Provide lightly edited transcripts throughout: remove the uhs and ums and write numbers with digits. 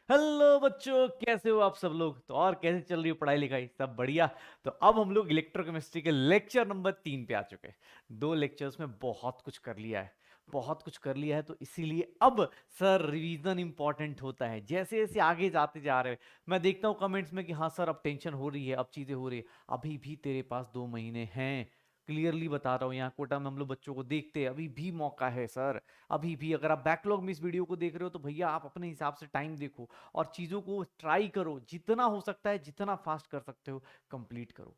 Hello बच्चों, कैसे हो आप सब लोग। तो और कैसे चल रही है पढ़ाई लिखाई, सब बढ़िया। तो अब हम लोग इलेक्ट्रोकेमिस्ट्री के लेक्चर नंबर 3 पे आ चुके हैं। 2 लेक्चर्स में बहुत कुछ कर लिया है, बहुत कुछ कर लिया है। तो इसीलिए अब सर रिवीजन इंपॉर्टेंट होता है। जैसे जैसे आगे जाते जा रहे हैं, मैं देखता हूँ कमेंट्स में कि हाँ सर अब टेंशन हो रही है, अब चीजें हो रही है। अभी भी तेरे पास 2 महीने हैं। क्लियरली बता रहा हूँ, यहाँ कोटा में हम लोग बच्चों को देखते हैं, अभी भी मौका है सर। अभी भी अगर आप बैकलॉग में इस वीडियो को देख रहे हो तो भैया आप अपने हिसाब से टाइम देखो और चीज़ों को ट्राई करो, जितना हो सकता है, जितना फास्ट कर सकते हो कंप्लीट करो।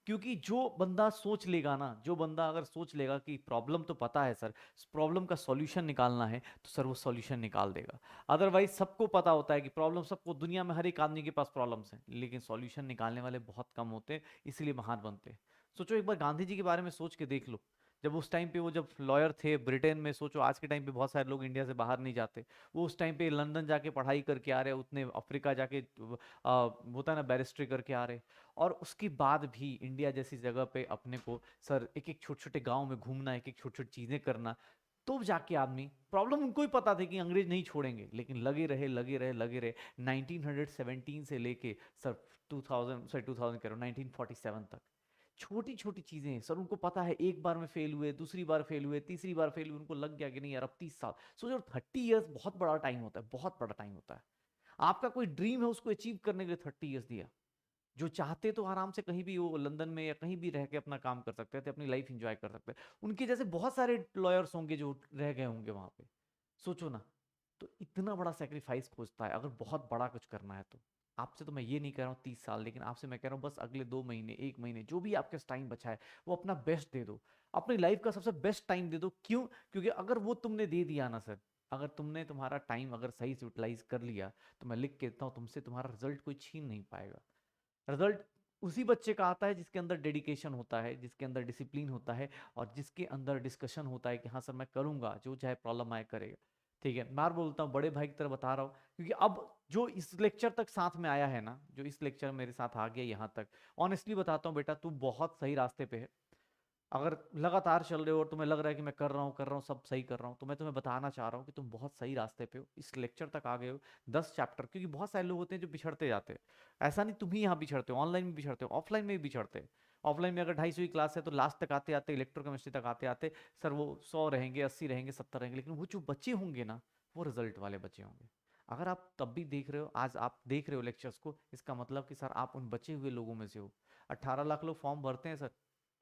क्योंकि जो बंदा सोच लेगा ना, जो बंदा अगर सोच लेगा कि प्रॉब्लम तो पता है सर, प्रॉब्लम का सॉल्यूशन निकालना है, तो सर वो सॉल्यूशन निकाल देगा। अदरवाइज सबको पता होता है कि प्रॉब्लम, सबको दुनिया में हर एक आदमी के पास प्रॉब्लम्स हैं, लेकिन सॉल्यूशन निकालने वाले बहुत कम होते हैं, इसलिए महान बनते हैं। सोचो एक बार गांधी जी के बारे में सोच के देख लो। जब उस टाइम पे वो जब लॉयर थे ब्रिटेन में, सोचो आज के टाइम पे बहुत सारे लोग इंडिया से बाहर नहीं जाते। वो उस टाइम पे लंदन जाके पढ़ाई करके आ रहे, उतने अफ्रीका जाके होता है ना बैरिस्ट्री करके आ रहे। और उसके बाद भी इंडिया जैसी जगह पे अपने को सर एक एक छोटे छोटे गांव में घूमना, एक एक छोटी छोटी चीजें करना, तो जाके आदमी, प्रॉब्लम उनको ही पता थी कि अंग्रेज नहीं छोड़ेंगे, लेकिन लगे रहे लगे रहे लगे रहे। 1917 से लेके सर 2000, सॉरी 2000 कह रहा हूँ, 1947 तक। छोटी छोटी चीजें हैं सर, उनको पता है। एक बार में फेल हुए, दूसरी बार फेल हुए, तीसरी बार फेल हुए, उनको लग गया कि नहीं यार अब 30 साल। सोचो 30 ईयर्स बहुत बड़ा टाइम होता है, बहुत बड़ा टाइम होता है। आपका कोई ड्रीम है, उसको अचीव करने के लिए 30 ईयर्स दिया। जो चाहते तो आराम से कहीं भी वो लंदन में या कहीं भी रह के अपना काम कर सकते थे, अपनी लाइफ एंजॉय कर सकते। उनके जैसे बहुत सारे लॉयर्स होंगे जो रह गए होंगे वहां पे। सोचो ना। तो इतना बड़ा सेक्रीफाइस खोजता है अगर बहुत बड़ा कुछ करना है तो। आपसे तो मैं ये नहीं कह रहा हूँ 30 साल, लेकिन आपसे मैं कह रहा हूँ बस अगले 2 महीने, 1 महीने, जो भी आपके टाइम बचा है, वो अपना बेस्ट दे दो। अपनी लाइफ का सबसे बेस्ट टाइम दे दो। क्यों? क्योंकि अगर वो तुमने दे दिया ना सर, अगर तुमने तुम्हारा टाइम अगर सही से यूटिलाइज कर लिया, तो मैं लिख के देता हूँ तुमसे, तुम्हारा रिजल्ट कोई छीन नहीं पाएगा। रिजल्ट उसी बच्चे का आता है जिसके अंदर डेडिकेशन होता है, जिसके अंदर डिसिप्लिन होता है, और जिसके अंदर डिस्कशन होता है कि हाँ सर मैं करूंगा, जो चाहे प्रॉब्लम आए करेगा। ठीक है, मैं बोलता हूँ बड़े भाई की तरह बता रहा हूँ, क्योंकि अब जो इस लेक्चर तक साथ में आया है ना, जो इस लेक्चर मेरे साथ आ गया यहाँ तक, ऑनेस्टली बताता हूँ बेटा, तू बहुत सही रास्ते पे है। अगर लगातार चल रहे हो और तुम्हें लग रहा है कि मैं कर रहा हूँ सब सही कर रहा हूँ, तो मैं तुम्हें बताना चाह रहा हूँ कि तुम बहुत सही रास्ते पे हो, इस लेक्चर तक आ गए हो। 10 चैप्टर, क्योंकि बहुत सारे लोग होते हैं जो पिछड़ते जाते हैं। ऐसा नहीं तुम ही यहाँ पिछड़ते हो, ऑनलाइन में पिछड़ते हो, ऑफलाइन में भी पिछड़ते हैं। ऑफलाइन में अगर 250 की क्लास है तो लास्ट तक आते आते, इलेक्ट्रोकेमिस्ट्री तक आते आते सर वो 100 रहेंगे, 80 रहेंगे, 70 रहेंगे, लेकिन वो जो बच्चे होंगे ना, वो रिजल्ट वाले बच्चे होंगे। अगर आप तब भी देख रहे हो, आज आप देख रहे हो लेक्चर्स को, इसका मतलब कि सर आप उन बचे हुए लोगों में से हो। 18 लाख लोग फॉर्म भरते हैं सर,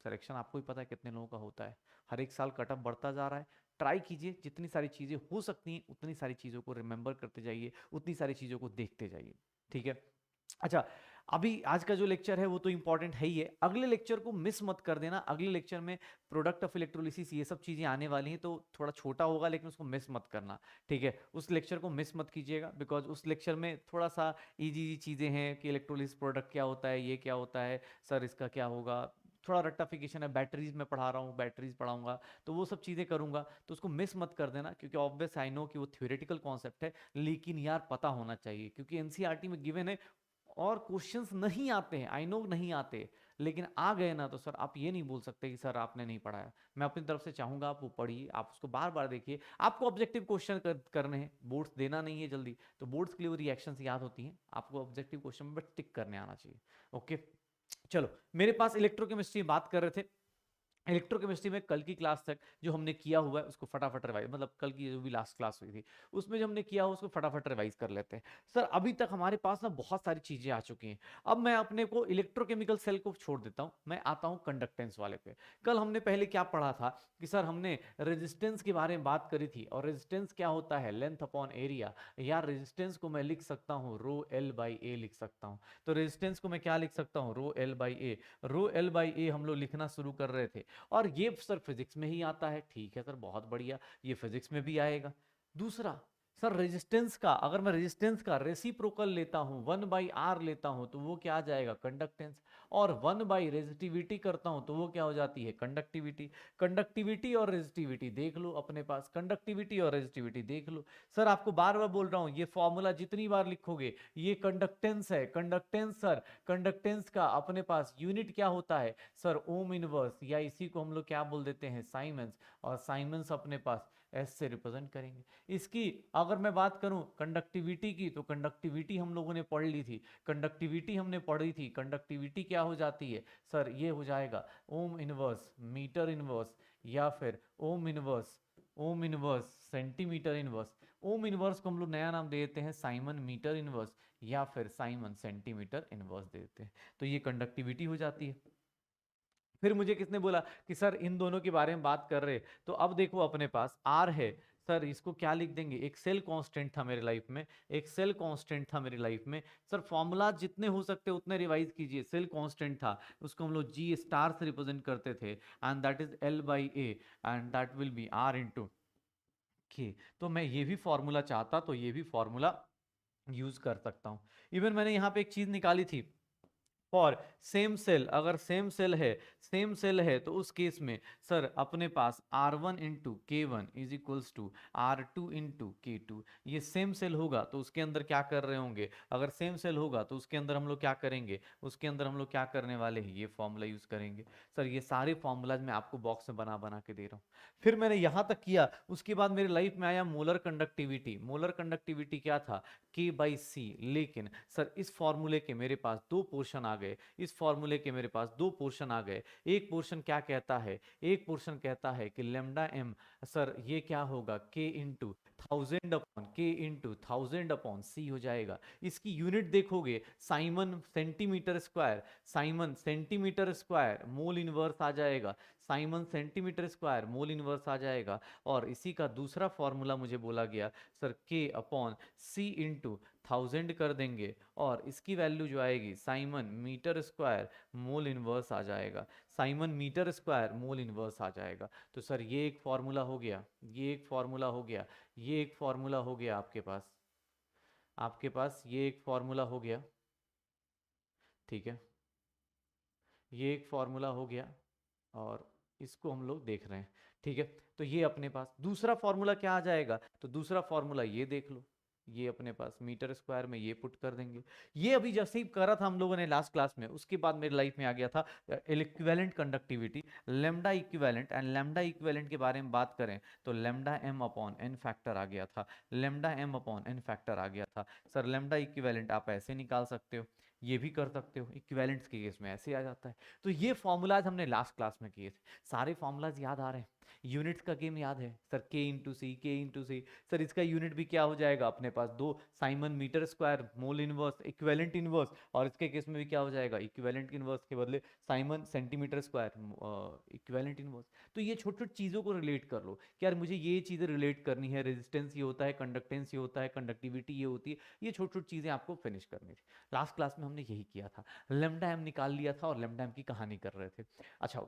सिलेक्शन आपको ही पता है कितने लोगों का होता है। हर एक साल कटअप बढ़ता जा रहा है। ट्राई कीजिए, जितनी सारी चीज़ें हो सकती हैं उतनी सारी चीज़ों को रिमेंबर करते जाइए, उतनी सारी चीज़ों को देखते जाइए। ठीक है। अच्छा, अभी आज का जो लेक्चर है वो तो इंपॉर्टेंट है ही है, अगले लेक्चर को मिस मत कर देना। अगले लेक्चर में प्रोडक्ट ऑफ इलेक्ट्रोलिसिस ये सब चीज़ें आने वाली हैं, तो थोड़ा छोटा होगा, लेकिन उसको मिस मत करना। ठीक है, उस लेक्चर को मिस मत कीजिएगा, बिकॉज उस लेक्चर में थोड़ा सा इजी चीज़ें हैं कि इलेक्ट्रोलिसिस प्रोडक्ट क्या होता है, ये क्या होता है, सर इसका क्या होगा। थोड़ा रट्टाफिकेशन है, बैटरीज में पढ़ा रहा हूँ, बैटरीज पढ़ाऊंगा, तो वो सब चीज़ें करूंगा, तो उसको मिस मत कर देना। क्योंकि ऑब्वियस आई नो कि वो थ्योरेटिकल कॉन्सेप्ट है, लेकिन यार पता होना चाहिए, क्योंकि एनसीईआरटी में गिवन है। और क्वेश्चंस नहीं आते हैं, आई नो नहीं आते, लेकिन आ गए ना तो सर आप ये नहीं बोल सकते कि सर आपने नहीं पढ़ाया। मैं अपनी तरफ से चाहूंगा आप वो पढ़िए, आप उसको बार बार देखिए। आपको ऑब्जेक्टिव क्वेश्चन करने हैं, बोर्ड्स देना नहीं है जल्दी, तो बोर्ड्स के लिए वो रिएक्शंस याद होती हैं, आपको ऑब्जेक्टिव क्वेश्चन में बस टिक करने आना चाहिए। ओके, चलो। मेरे पास इलेक्ट्रोकेमिस्ट्री बात कर रहे थे। इलेक्ट्रोकेमिस्ट्री में कल की क्लास तक जो हमने किया हुआ है उसको फटाफट रिवाइज, मतलब कल की जो भी लास्ट क्लास हुई थी उसमें जो हमने किया हुआ उसको फटाफट रिवाइज कर लेते हैं। सर अभी तक हमारे पास ना बहुत सारी चीजें आ चुकी हैं। अब मैं अपने को इलेक्ट्रोकेमिकल सेल को छोड़ देता हूं, मैं आता हूं कंडक्टेंस वाले पे। कल हमने पहले क्या पढ़ा था कि सर हमने रेजिस्टेंस के बारे में बात करी थी, और रेजिस्टेंस क्या होता है, लेंथ अपॉन एरिया। यार रेजिस्टेंस को मैं लिख सकता हूँ रो एल बाई ए लिख सकता हूँ। तो रेजिस्टेंस को मैं क्या लिख सकता हूँ, rho L by A. Rho L by A हम लोग लिखना शुरू कर रहे थे, और ये सर फिजिक्स में ही आता है। ठीक है सर, बहुत बढ़िया, ये फिजिक्स में भी आएगा। दूसरा, सर रेजिस्टेंस का, अगर मैं रेजिस्टेंस का रेसिप्रोकल लेता हूं, 1/r लेता हूं, तो वो क्या आ जाएगा, कंडक्टेंस। और 1/रेजिस्टिविटी करता हूं तो वो क्या हो जाती है, कंडक्टिविटी। कंडक्टिविटी और रेजिस्टिविटी देख लो अपने पास, कंडक्टिविटी और रेजिस्टिविटी देख लो। सर आपको बार बार बोल रहा हूं, ये फॉर्मूला जितनी बार लिखोगे, ये कंडक्टेंस है, कंडक्टेंस सर। कंडक्टेंस का अपने पास यूनिट क्या होता है सर, ओम इनवर्स, या इसी को हम लोग क्या बोल देते हैं, साइमेंस। और साइमेंस अपने पास एस से रिप्रेजेंट करेंगे। इसकी अगर मैं बात करूं कंडक्टिविटी की, तो कंडक्टिविटी हम लोगों ने पढ़ ली थी, कंडक्टिविटी हमने पढ़ी थी। कंडक्टिविटी क्या हो जाती है सर, ये हो जाएगा ओम इनवर्स मीटर इनवर्स, या फिर ohm inverse centimetre inverse. Ohm inverse को हम लोग नया नाम दे देते हैं साइमन मीटर इनवर्स, या फिर साइमन सेंटीमीटर इनवर्स दे देते हैं। तो ये कंडक्टिविटी हो जाती है। फिर मुझे किसने बोला कि सर इन दोनों के बारे में बात कर रहे, तो अब देखो अपने पास आर है सर, इसको क्या लिख देंगे, एक सेल कांस्टेंट था मेरे लाइफ में, एक सेल कांस्टेंट था मेरी लाइफ में। सर फॉर्मूला जितने हो सकते उतने रिवाइज कीजिए। सेल कांस्टेंट था, उसको हम लोग जी स्टार से रिप्रेजेंट करते थे, and that is L by A, and that will be R into K. तो मैं ये भी फॉर्मूला चाहता तो ये भी फॉर्मूला यूज कर सकता हूं। इवन मैंने यहाँ पे एक चीज निकाली थी फॉर सेम सेल, अगर सेम सेल है तो उस केस में सर अपने पास R1 one into K one is equals to R2 into K two. ये सेम सेल होगा तो उसके अंदर क्या कर रहे होंगे, अगर सेम सेल होगा तो उसके अंदर हम लोग क्या करेंगे, उसके अंदर हम लोग क्या करने वाले हैं, ये फॉर्मूला यूज करेंगे। सर ये सारे फॉर्मूलाज मैं आपको बॉक्स में बना बना के दे रहा हूँ। फिर मैंने यहां तक किया, उसके बाद मेरे लाइफ में आया मोलर कंडक्टिविटी। मोलर कंडक्टिविटी क्या था, के बाई सी। लेकिन सर इस फॉर्मूले के मेरे पास दो पोर्शन आ गए, इस फॉर्मूले के मेरे पास दो पोर्शन आ गए। एक पोर्शन क्या कहता है, एक पोर्शन कहता है कि लेमडा एम, सर ये क्या होगा, के इंटू थाउजेंड अपॉन सी हो जाएगा। इसकी यूनिट देखोगे siemens centimetre square, siemens centimetre square mole inverse आ जाएगा, siemens centimetre square mole inverse आ जाएगा। और इसी का दूसरा फॉर्मूला मुझे बोला गया सर के अपॉन सी इंटू थाउजेंड कर देंगे, और इसकी वैल्यू जो आएगी siemens metre square mole inverse आ जाएगा, siemens metre square mole inverse आ जाएगा। तो सर ये एक फॉर्मूला हो गया, ये एक फॉर्मूला हो गया, ये एक फॉर्मूला हो गया आपके पास, आपके पास ये एक फॉर्मूला हो गया, ठीक है, ये एक फॉर्मूला हो गया, और इसको हम लोग देख रहे हैं, ठीक है। तो ये अपने पास दूसरा फॉर्मूला क्या आ जाएगा, तो दूसरा फॉर्मूला ये देख लो, ये अपने पास मीटर स्क्वायर में ये पुट कर देंगे। ये अभी जैसे ही करा था हम लोगों ने लास्ट क्लास में, उसके बाद मेरी लाइफ में आ गया था equivalent conductivity, lambda equivalent. And lambda equivalent के बारे में बात करें तो lambda M upon N factor आ गया था, lambda M upon N factor आ गया था। सर लेमडा इक्विवेलेंट आप ऐसे निकाल सकते हो, ये भी कर सकते हो, इक्विवेलेंट्स के केस में ऐसे आ जाता है। तो ये फॉर्मूलाज हमने लास्ट क्लास में किए थे, सारे फॉर्मूलाज याद आ रहे हैं। यूनिट्स का गेम याद है सर, के into C, K into C. Sir इसका यूनिट भी क्या हो जाएगा अपने पास, दो siemens metre square mole inverse equivalent inverse, और इसके केस में भी क्या हो जाएगा, इक्विवेलेंट इनवर्स के बदले Simon centimetre square equivalent inverse. तो ये छोटी छोटी चीज़ों को रिलेट कर लो कि यार मुझे ये चीज़ें रिलेट करनी है, रेजिस्टेंस ये होता है, कंडक्टेंस ये होता है, कंडक्टिविटी ये होती है, ये छोटी छोटी चीज़ें आपको फिनिश करनी थी। लास्ट क्लास में हमने यही किया था, लेमडा एम निकाल लिया था और लेमडा एम की कहानी कर रहे थे। अच्छा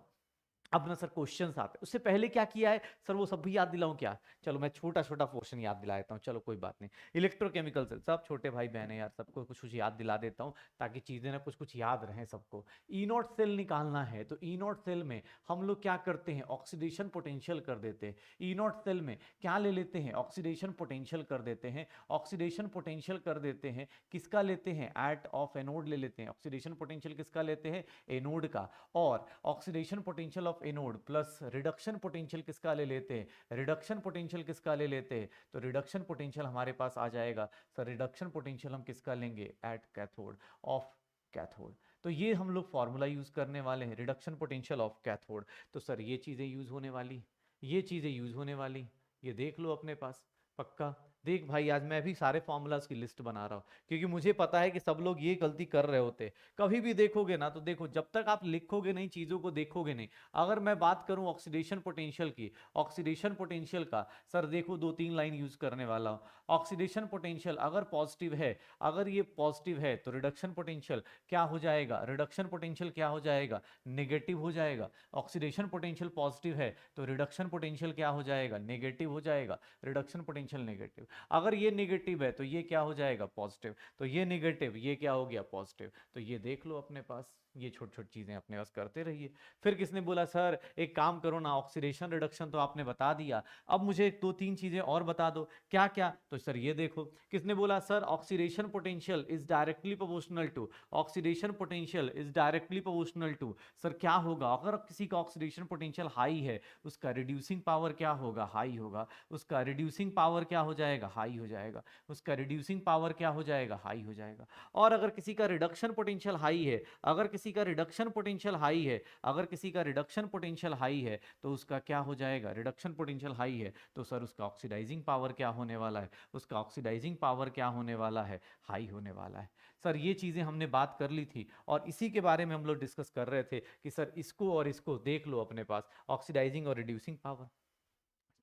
अब ना सर क्वेश्चंस आते हैं, उससे पहले क्या किया है सर, वो सब भी याद दिलाऊं क्या, चलो मैं छोटा छोटा पोर्शन याद दिला देता हूँ, चलो कोई बात नहीं। इलेक्ट्रोकेमिकल सेल, सब छोटे भाई बहन है यार, सबको कुछ कुछ याद दिला देता हूँ ताकि चीजें ना कुछ कुछ याद रहें सबको। ई नॉट सेल निकालना है तो ई नॉट सेल में हम लोग क्या करते हैं, ऑक्सीडेशन पोटेंशियल कर देते हैं। ई नॉट सेल में क्या ले लेते हैं, ऑक्सीडेशन पोटेंशियल कर देते हैं, ऑक्सीडेशन पोटेंशियल कर देते हैं, किसका लेते हैं, एट ऑफ एनोड ले लेते हैं। ऑक्सीडेशन पोटेंशियल किसका लेते हैं, एनोड का। और oxidation potential of anode plus reduction potential किसका ले लेते हैं, रिडक्शन पोटेंशियल किसका ले लेते हैं, तो रिडक्शन पोटेंशियल हमारे पास आ जाएगा सर, रिडक्शन पोटेंशियल हम किसका लेंगे, एट कैथोड ऑफ कैथोड। तो ये हम लोग फॉर्मूला यूज करने वाले हैं, रिडक्शन पोटेंशियल ऑफ कैथोड। तो सर ये चीजें यूज होने वाली, ये चीजें यूज होने वाली, ये देख लो अपने पास पक्का। देख भाई आज मैं भी सारे फॉर्मूलाज की लिस्ट बना रहा हूँ, क्योंकि मुझे पता है कि सब लोग ये गलती कर रहे होते। कभी भी देखोगे ना तो देखो, जब तक आप लिखोगे नहीं, चीजों को देखोगे नहीं। अगर मैं बात करूं ऑक्सीडेशन पोटेंशियल की, ऑक्सीडेशन पोटेंशियल का सर देखो दो तीन लाइन यूज करने वाला हूं। ऑक्सीडेशन पोटेंशियल अगर पॉजिटिव है, अगर ये पॉजिटिव है तो रिडक्शन पोटेंशियल क्या हो जाएगा, रिडक्शन पोटेंशियल क्या हो जाएगा, नेगेटिव हो जाएगा। ऑक्सीडेशन पोटेंशियल पॉजिटिव है तो रिडक्शन पोटेंशियल क्या हो जाएगा, नेगेटिव हो जाएगा, रिडक्शन पोटेंशियल नेगेटिव। अगर ये नेगेटिव है तो ये क्या हो जाएगा पॉजिटिव, तो ये नेगेटिव, ये क्या हो गया पॉजिटिव। तो ये देख लो अपने पास, ये छोटी छोटी चीजें अपने पास करते रहिए। फिर किसने बोला सर एक काम करो ना, ऑक्सीडेशन रिडक्शन तो आपने बता दिया, अब मुझे दो तीन चीजें और बता दो। क्या क्या? तो सर ये देखो, किसने बोला sir oxidation potential is directly proportional to, oxidation potential is directly proportional to. Sir क्या होगा अगर किसी का ऑक्सीडेशन पोटेंशियल हाई है, उसका रिड्यूसिंग पावर क्या होगा? हाई होगा। उसका रिड्यूसिंग पावर क्या हो जाएगा? हाई हो जाएगा। उसका रिड्यूसिंग पावर क्या हो जाएगा? हाई हो जाएगा। और अगर किसी का रिडक्शन पोटेंशियल हाई है, अगर किसी का रिडक्शन पोटेंशियल हाई है, अगर किसी का रिडक्शन पोटेंशियल हाई है, तो उसका क्या हो जाएगा? रिडक्शन पोटेंशियल हाई है तो सर उसका ऑक्सीडाइजिंग पावर क्या होने वाला है? उसका ऑक्सीडाइजिंग पावर क्या होने वाला है? हाई होने वाला है। सर ये चीजें हमने बात कर ली थी और इसी के बारे में हम लोग डिस्कस कर रहे थे कि सर इसको और इसको देख लो अपने पास, ऑक्सीडाइजिंग और रिड्यूसिंग पावर।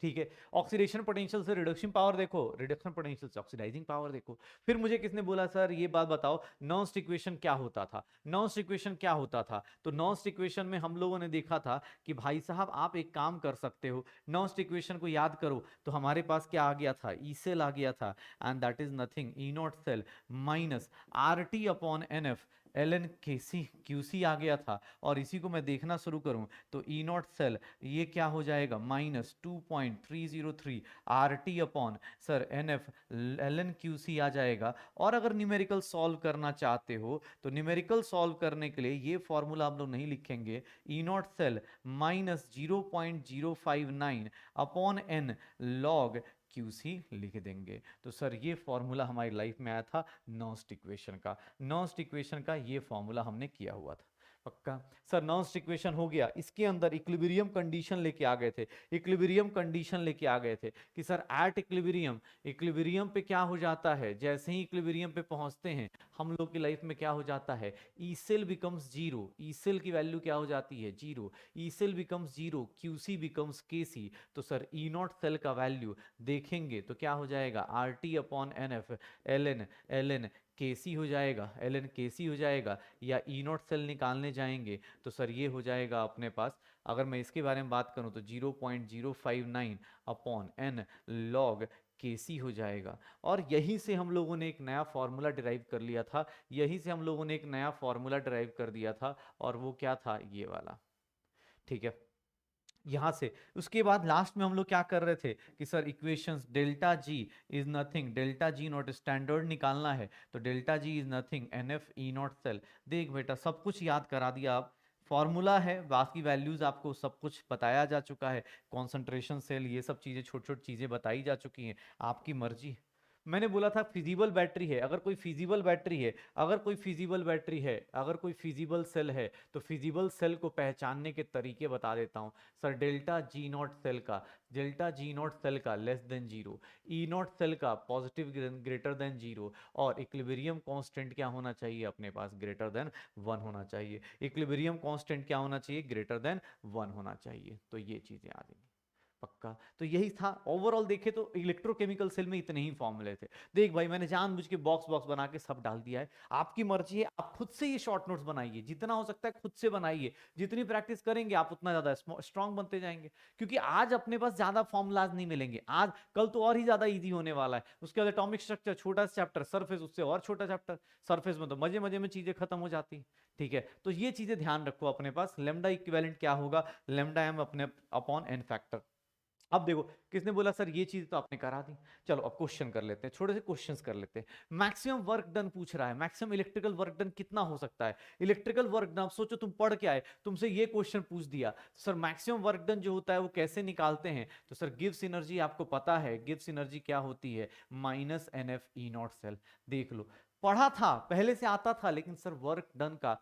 ठीक है, ऑक्सीडेशन पोटेंशियल से रिडक्शन पावर देखो, रिडक्शन पोटेंशियल से ऑक्सीडाइजिंग पावर देखो। फिर मुझे किसने बोला सर ये बात बताओ, नॉन्स्ट इक्वेशन क्या होता था? नॉन्स्ट इक्वेशन क्या होता था? तो नॉन्स्ट इक्वेशन में हम लोगों ने देखा था कि भाई साहब आप एक काम कर सकते हो, नॉन्स्ट इक्वेशन को याद करो तो हमारे पास क्या आ गया था? ई सेल आ गया था, and that is nothing E not cell minus R T upon N F L N K C Q C आ गया था। और इसी को मैं देखना शुरू करूं तो ई नॉट सेल ये क्या हो जाएगा? -2.303 R T upon sir n F L n Q C आ जाएगा। और अगर न्यूमेरिकल सॉल्व करना चाहते हो तो न्यूमेरिकल सॉल्व करने के लिए ये फॉर्मूला हम लोग नहीं लिखेंगे, E not cell -0.059 upon n log QC लिख देंगे। तो सर ये फॉर्मूला हमारी लाइफ में आया था नॉन्स्ट इक्वेशन का, नॉन्स्ट इक्वेशन का ये फॉर्मूला हमने किया हुआ था। पक्का? सर नॉन्स्ट इक्वेशन हो गया, इसके अंदर इक्विलिब्रियम कंडीशन लेके आ गए थे, इक्विलिब्रियम कंडीशन लेके आ गए थे कि सर एट इक्विलिब्रियम, इक्विलिब्रियम पे क्या हो जाता है? जैसे ही इक्विलिब्रियम पे पहुंचते हैं हम लोग की लाइफ में क्या हो जाता है? E cell becomes zero, E cell की वैल्यू क्या हो जाती है? Zero. E cell becomes zero, Q C becomes K C. तो सर ई नॉट सेल का वैल्यू देखेंगे तो क्या हो जाएगा? R T upon N F L n K C हो जाएगा, एल एन केसी हो जाएगा। या ई नॉट सेल निकालने जाएंगे तो सर ये हो जाएगा अपने पास, अगर मैं इसके बारे में बात करूं तो 0.059 अपॉन एन लॉग केसी हो जाएगा। और यहीं से हम लोगों ने एक नया फॉर्मूला डिराइव कर लिया था, यहीं से हम लोगों ने एक नया फॉर्मूला डिराइव कर दिया था, और वो क्या था? ये वाला। ठीक है, यहां से उसके बाद लास्ट में हम लोग क्या कर रहे थे कि sir equations delta G is nothing, delta G nought standard निकालना है तो delta G is nothing N F E not cell. देख बेटा सब कुछ याद करा दिया, आप फॉर्मूला है, बाकी वैल्यूज आपको सब कुछ बताया जा चुका है, कॉन्सेंट्रेशन सेल ये सब चीजें छोटी छोटी चीजें बताई जा चुकी हैं, आपकी मर्जी। मैंने बोला था फिजिबल बैटरी है, अगर कोई फिजिबल बैटरी है, अगर कोई फिजिबल बैटरी है, अगर कोई फिजिबल सेल है तो फिजिबल सेल को पहचानने के तरीके बता देता हूं। Sir delta G nought cell का, डेल्टा जी नॉट सेल का less than zero, E not cell का पॉजिटिव ग्रेटर देन जीरो, और इक्विलिब्रियम कांस्टेंट क्या होना चाहिए अपने पास? ग्रेटर देन वन होना चाहिए। इक्विलिब्रियम कांस्टेंट क्या होना चाहिए? ग्रेटर देन वन होना चाहिए। तो ये चीजें आ जाएंगी। पक्का? तो यही था ओवरऑल, देखे तो इलेक्ट्रोकेमिकल सेल में इतने ही फॉर्मूले थे। देख भाई मैंने जानबूझ के बॉक्स बॉक्स बना के सब डाल दिया है, आपकी मर्जी है, आप खुद से ये शॉर्ट नोट्स बनाइए, जितना हो सकता है खुद से बनाइए, जितनी प्रैक्टिस करेंगे आप उतना ज्यादा स्ट्रांग बनते जाएंगे। क्योंकि आज अपने पास ज्यादा फॉर्मूलाज नहीं मिलेंगे, आज कल तो और ही ज्यादा इजी होने वाला है। उसके बाद एटॉमिक स्ट्रक्चर छोटा चैप्टर, सरफेस उससे और छोटा चैप्टर, सरफेस में तो मजे मजे में चीजें खत्म हो जाती हैं। ठीक है, तो ये चीजें ध्यान रखो अपने पास, लेमडा इक्विवेलेंट क्या होगा? लेमडा एम अपने अपॉन एन फैक्टर। अब देखो किसने बोला सर ये चीज तो आपने करा दी, चलो अब क्वेश्चन कर लेते हैं, छोटे से क्वेश्चंस कर लेते हैं। मैक्सिमम वर्क डन पूछ रहा है, मैक्सिमम इलेक्ट्रिकल वर्क डन कितना हो सकता है? इलेक्ट्रिकल वर्क डन, अब सोचो तुम पढ़ के आए, तुमसे ये क्वेश्चन पूछ दिया, सर मैक्सिमम वर्क डन जो होता है वो कैसे निकालते हैं? तो सर गिव्स एनर्जी आपको पता है, गिव्स एनर्जी क्या होती है? Minus N F E not cell. देख लो पढ़ा था, पहले से आता था, लेकिन सर वर्क डन का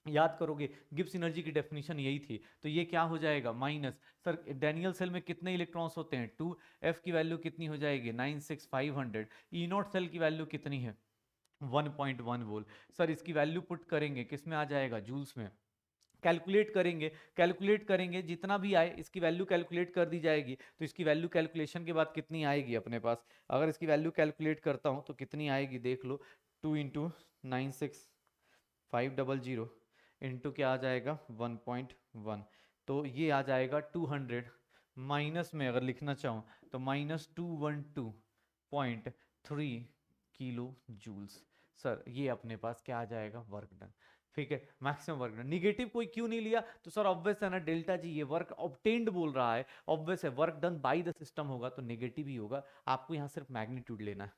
याद करोगे, गिब्स एनर्जी की डेफिनेशन यही थी, तो ये क्या हो जाएगा? माइनस, सर डैनियल सेल में कितने इलेक्ट्रॉन्स होते हैं? 2, एफ की वैल्यू कितनी हो जाएगी? 96500। ई नॉट सेल की वैल्यू कितनी है? 1.1 वोल्ट। सर इसकी वैल्यू पुट करेंगे किस में आ जाएगा? जूल्स में। कैलकुलेट करेंगे, कैलकुलेट करेंगे जितना भी आए इसकी वैल्यू कैलकुलेट कर दी जाएगी, तो इसकी वैल्यू कैलकुलेशन के बाद कितनी आएगी अपने पास? अगर इसकी वैल्यू कैलकुलेट करता हूं तो कितनी आएगी देख लो, 2 इंटू 96500 इंटू क्या आ जाएगा? 1.1, तो ये आ जाएगा 200, माइनस में अगर लिखना चाहूँ तो -212 0.3 किलो जूल्स। सर ये अपने पास क्या आ जाएगा, वर्क डन। ठीक है, मैक्सिमम वर्क डन। निगेटिव कोई क्यों नहीं लिया, तो सर ऑब्वियस है ना, डेल्टा जी ये वर्क ऑब्टेन्ड बोल रहा है, ऑब्वियस है work done by the system होगा तो नेगेटिव ही होगा। आपको यहां सिर्फ मैग्नीट्यूड लेना है।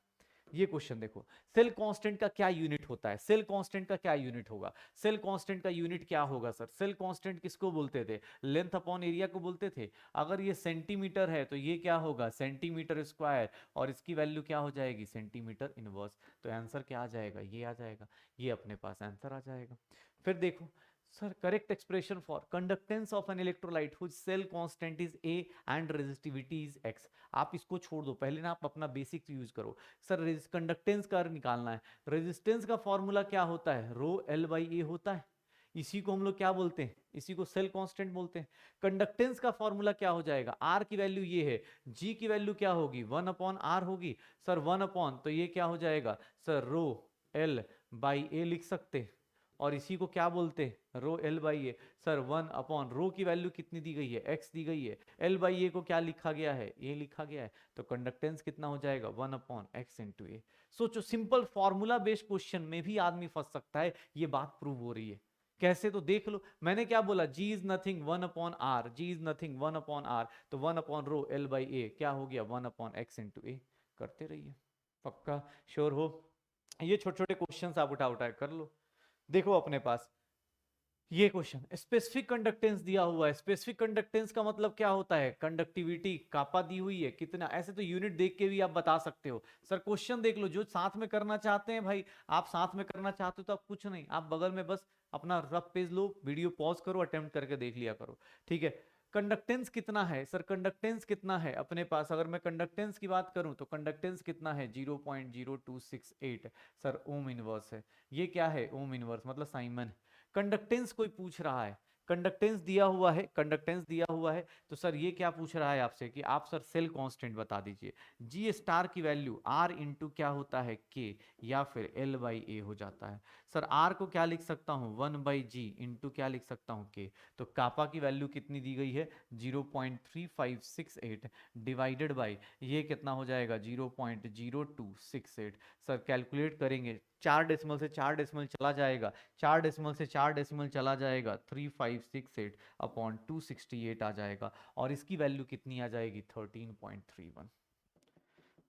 ये क्वेश्चन देखो, सेल कांस्टेंट का क्या यूनिट होता है, सेल कांस्टेंट का क्या यूनिट होगा, सेल कांस्टेंट का यूनिट क्या होगा सर, सेल कांस्टेंट किसको बोलते थे, लेंथ अपॉन एरिया को बोलते थे। अगर ये सेंटीमीटर है तो ये क्या होगा, सेंटीमीटर स्क्वायर, और इसकी वैल्यू क्या हो जाएगी, सेंटीमीटर इनवर्स। तो आंसर क्या आ जाएगा, ये आ जाएगा, ये अपने पास आंसर आ जाएगा। फिर देखो sir, correct expression for conductance of an electrolyte whose cell constant is A and resistivity is X. आप इसको छोड़ दो, पहले ना आप अपना बेसिक यूज करो। सर कंडक्टेंस का निकालना है, रेजिस्टेंस का फॉर्मूला क्या होता है, रो एल बाई ए होता है, इसी को हम लोग क्या बोलते हैं, इसी को सेल कांस्टेंट बोलते हैं। कंडक्टेंस का फॉर्मूला क्या हो जाएगा, आर की वैल्यू ये है, जी की वैल्यू क्या होगी, 1 अपॉन आर होगी। सर 1 अपॉन, तो ये क्या हो जाएगा सर, रो एल बाई ए लिख सकते हैं, और इसी को क्या बोलते हैं, रो L by A. Sir 1 upon रो की वैल्यू कितनी दी गई है, एक्स दी गई है, एल बाई ए को क्या लिखा गया है, ए लिखा गया है, तो कंडक्टेंस कितना हो जाएगा, 1 अपॉन एक्स इंटू ए। सोचो, सिंपल फॉर्मूला बेस्ड क्वेश्चन में भी आदमी फंस सकता है, ये बात प्रूव हो रही है। कैसे, तो देख लो, मैंने क्या बोला, G is nothing 1 upon R, G is nothing 1 upon R, तो 1 upon rho L by A क्या हो गया, 1 अपॉन एक्स इंटू ए। करते रहिए, पक्का श्योर हो। ये छोटे छोटे क्वेश्चन आप उठा उठा कर लो। देखो अपने पास ये क्वेश्चन, स्पेसिफिक कंडक्टेंस दिया हुआ है। स्पेसिफिक कंडक्टेंस का मतलब क्या होता है, कंडक्टिविटी कापा दी हुई है कितना, ऐसे तो यूनिट देख के भी आप बता सकते हो। सर क्वेश्चन देख लो, जो साथ में करना चाहते हैं भाई, आप साथ में करना चाहते हो तो आप कुछ नहीं, आप बगल में बस अपना रफ पेज लो, वीडियो पॉज करो, अटेम्प्ट करके देख लिया करो, ठीक है। कंडक्टेंस कितना है सर, कंडक्टेंस कितना है अपने पास, अगर मैं कंडक्टेंस की बात करूं तो कंडक्टेंस कितना है, 0.0268। सर ओम इनवर्स है, ये क्या है, ओम इनवर्स मतलब साइमन। कंडक्टेंस कोई पूछ रहा है, कंडक्टेंस दिया हुआ है, कंडक्टेंस दिया हुआ है, तो सर ये क्या पूछ रहा है आपसे कि आप सर सेल कांस्टेंट बता दीजिए। जी स्टार की वैल्यू आर इंटू क्या होता है, के, या फिर एल बाई ए हो जाता है। सर आर को क्या लिख सकता हूँ, 1 बाई जी इंटू क्या लिख सकता हूँ, के। तो कापा की वैल्यू कितनी दी गई है, 0.3568 डिवाइडेड बाई ये कितना हो जाएगा, 0.0268। सर कैलकुलेट करेंगे, 4 डेसिमल से 4 डेसिमल चला जाएगा, 4 डेसिमल से 4 डेसिमल चला जाएगा, 3568 अपॉन 268 आ जाएगा, और इसकी वैल्यू कितनी आ जाएगी, 13.31।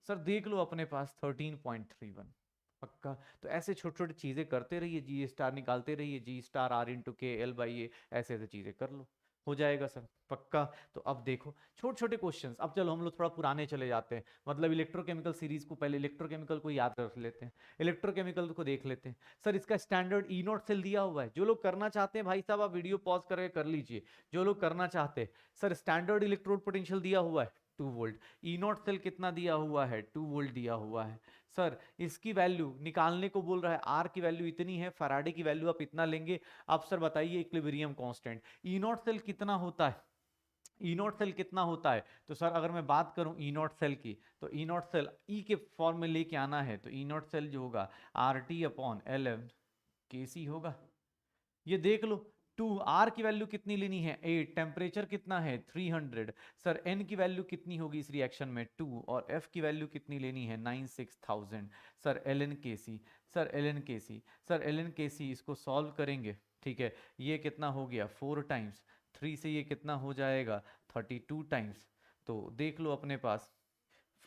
सर देख लो अपने पास 13.31, पक्का। तो ऐसे छोटे छोटे चीजें करते रहिए, जी स्टार निकालते रहिए, जी स्टार आर इंटू के एल बाई ए, ऐसे ऐसे चीजें कर लो, हो जाएगा सर, पक्का। तो अब देखो छोटे छोटे क्वेश्चंस, अब चलो हम लोग थोड़ा पुराने चले जाते हैं, मतलब इलेक्ट्रोकेमिकल सीरीज को, पहले इलेक्ट्रोकेमिकल को याद रख लेते हैं, इलेक्ट्रोकेमिकल को देख लेते हैं। सर इसका स्टैंडर्ड ई नॉट सेल दिया हुआ है, जो लोग करना चाहते हैं भाई साहब आप वीडियो पॉज करके कर लीजिए, जो लोग करना चाहते हैं। सर स्टैंडर्ड इलेक्ट्रोड पोटेंशियल दिया हुआ है 2 वोल्ट, ई नॉट सेल कितना दिया हुआ है, 2 वोल्ट दिया हुआ है। सर इसकी वैल्यू निकालने को बोल रहा है, आर की वैल्यू इतनी है, फैराडे की वैल्यू आप इतना लेंगे। अब सर बताइए equilibrium constant, E not cell कितना होता है, ई नॉट सेल कितना होता है, तो सर अगर मैं बात करूं ई नॉट सेल की, तो ई नॉट सेल ई के फॉर्म में लेके आना है, तो ई नॉट सेल जो होगा R T upon L M K C होगा। ये देख लो, 2 आर की वैल्यू कितनी लेनी है, 8, टेम्परेचर कितना है 300। सर एन की वैल्यू कितनी होगी इस रिएक्शन में 2, और एफ की वैल्यू कितनी लेनी है 96,000। सर एल एन के सी, सर एल एन के सी, सर एल एन के सी, इसको सॉल्व करेंगे, ठीक है। ये कितना हो गया 4 टाइम्स 3 से, ये कितना हो जाएगा 32 टाइम्स। तो देख लो अपने पास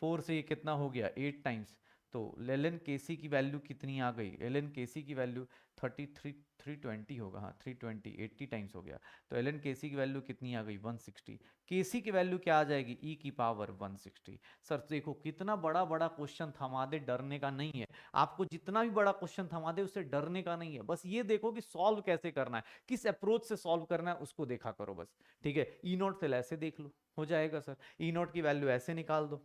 4 से ये कितना हो गया 8 टाइम्स, तो एल एन के सी की वैल्यू कितनी आ गई, एल एन के सी की वैल्यू 320 होगा, हाँ 320, 80 टाइम्स हो गया। तो एल एन के सी की वैल्यू कितनी आ गई 160, के सी की वैल्यू क्या आ जाएगी ई की पावर 160। सर देखो कितना बड़ा बड़ा क्वेश्चन थमा दे, डरने का नहीं है, आपको जितना भी बड़ा क्वेश्चन थमा दे उससे डरने का नहीं है, बस ये देखो कि सॉल्व कैसे करना है, किस अप्रोच से सॉल्व करना है उसको देखा करो बस, ठीक है। ई नॉट सेल ऐसे देख लो, हो जाएगा सर, ई नॉट की वैल्यू ऐसे निकाल दो।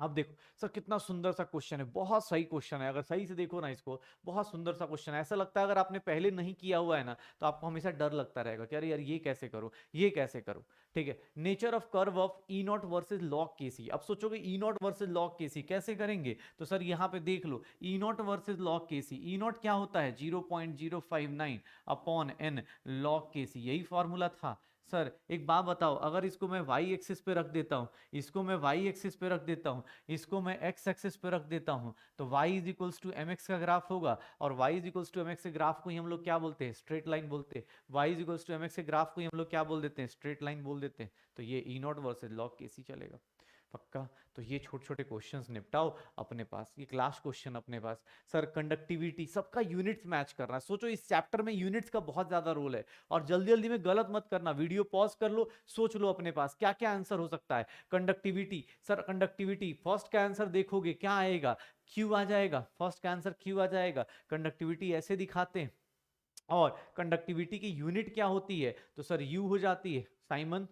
अब देखो सर कितना सुंदर सा क्वेश्चन है, बहुत सही क्वेश्चन है, अगर सही से देखो ना इसको, बहुत सुंदर सा क्वेश्चन है। ऐसा लगता है अगर आपने पहले नहीं किया हुआ है ना, तो आपको हमेशा डर लगता रहेगा कि अरे यार ये कैसे करो, ये कैसे करो, ठीक है। Nature of curve of E not versus log के सी, अब सोचोगे ई नॉट वर्सेज लॉग के सी कैसे करेंगे, तो सर यहाँ पे देख लो ई नॉट वर्सेज लॉग के सी, ई नॉट क्या होता है 0.059 अपॉन एन लॉग के सी, यही फॉर्मूला था। सर एक बात बताओ, अगर इसको मैं वाई एक्सिस पे रख देता हूँ, इसको मैं वाई एक्सिस पे रख देता हूँ, इसको मैं एक्स एक्सिस पे रख देता हूँ, तो y is equals to M X का ग्राफ होगा। और y is equals to M X के ग्राफ को ही हम लोग क्या बोलते हैं, स्ट्रेट लाइन बोलते हैं। y is equals to M X के ग्राफ को ही हम लोग क्या बोल देते हैं, स्ट्रेट लाइन बोल देते हैं। तो ये ई नॉट वर्सेज लॉग केसी चलेगा पक्का। तो ये छोटे छोटे क्वेश्चंस निपटाओ अपने पास, ये क्लास क्वेश्चन अपने पास। सर कंडक्टिविटी सबका यूनिट्स मैच करना है, सोचो इस चैप्टर में यूनिट्स का बहुत ज्यादा रोल है। और जल्दी जल्दी में गलत मत करना, वीडियो पॉज कर लो, सोच लो अपने पास क्या क्या आंसर हो सकता है। कंडक्टिविटी, सर कंडक्टिविटी फर्स्ट का आंसर देखोगे क्या आएगा, क्यू आ जाएगा, फर्स्ट का आंसर क्यू आ जाएगा। कंडक्टिविटी ऐसे दिखाते हैं। और कंडक्टिविटी की यूनिट क्या होती है, तो सर यू हो जाती है, साइमन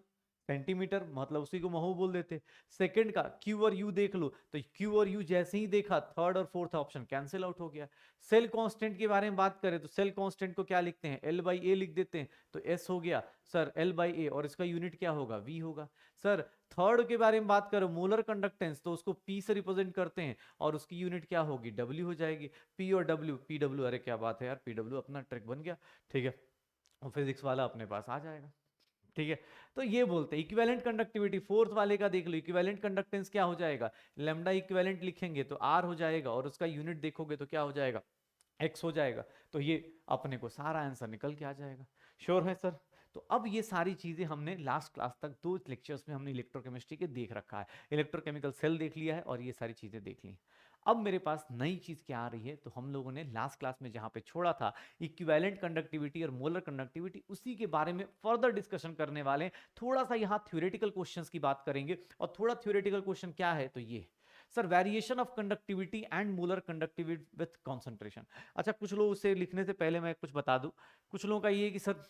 सेंटीमीटर, मतलब उसी को महो बोल देते। सेकंड का क्यू और यू देख लो, तो क्यू और यू जैसे ही देखा, थर्ड और फोर्थ ऑप्शन कैंसिल आउट हो गया। सेल कांस्टेंट के बारे में बात करें तो सेल कांस्टेंट को क्या लिखते हैं, एल बाई ए लिख देते हैं, तो एस हो गया सर एल बाई ए, और इसका यूनिट क्या होगा, वी होगा। सर थर्ड के बारे में बात करो, मोलर कंडक्टेंस, तो उसको पी से रिप्रेजेंट करते हैं और उसकी यूनिट क्या होगी, डब्ल्यू हो जाएगी। पी और डब्ल्यू, पी डब्ल्यू, अरे क्या बात है यार, पी डब्ल्यू अपना ट्रिक बन गया, ठीक है। और फिजिक्स वाला अपने पास आ जाएगा, ठीक है। तो ये बोलते हैं इक्विवेलेंट कंडक्टिविटी, फोर्थ वाले का देख लो, इक्विवेलेंट कंडक्टेंस क्या हो जाएगा, लैम्डा इक्विवेलेंट लिखेंगे तो आर हो जाएगा, और उसका यूनिट देखोगे तो क्या हो जाएगा, एक्स हो जाएगा। तो ये अपने को सारा आंसर निकल के आ जाएगा। श्योर है सर। तो अब ये सारी चीजें हमने लास्ट क्लास तक 2 लेक्चर्स में हमने इलेक्ट्रोकेमिस्ट्री के देख रखा है, इलेक्ट्रोकेमिकल सेल देख लिया है और ये सारी चीजें देख ली। अब मेरे पास नई चीज क्या आ रही है, तो हम लोगों ने लास्ट क्लास में जहां पे छोड़ा था, इक्विवेलेंट कंडक्टिविटी और मोलर कंडक्टिविटी, उसी के बारे में फर्दर डिस्कशन करने वाले हैं। थोड़ा सा यहाँ थ्योरेटिकल क्वेश्चंस की बात करेंगे, और थोड़ा थ्योरेटिकल क्वेश्चन क्या है, तो ये sir variation of conductivity and molar conductivity with concentration. अच्छा, कुछ लोग उसे लिखने से पहले मैं कुछ बता दूं, कुछ लोगों का ये है कि सर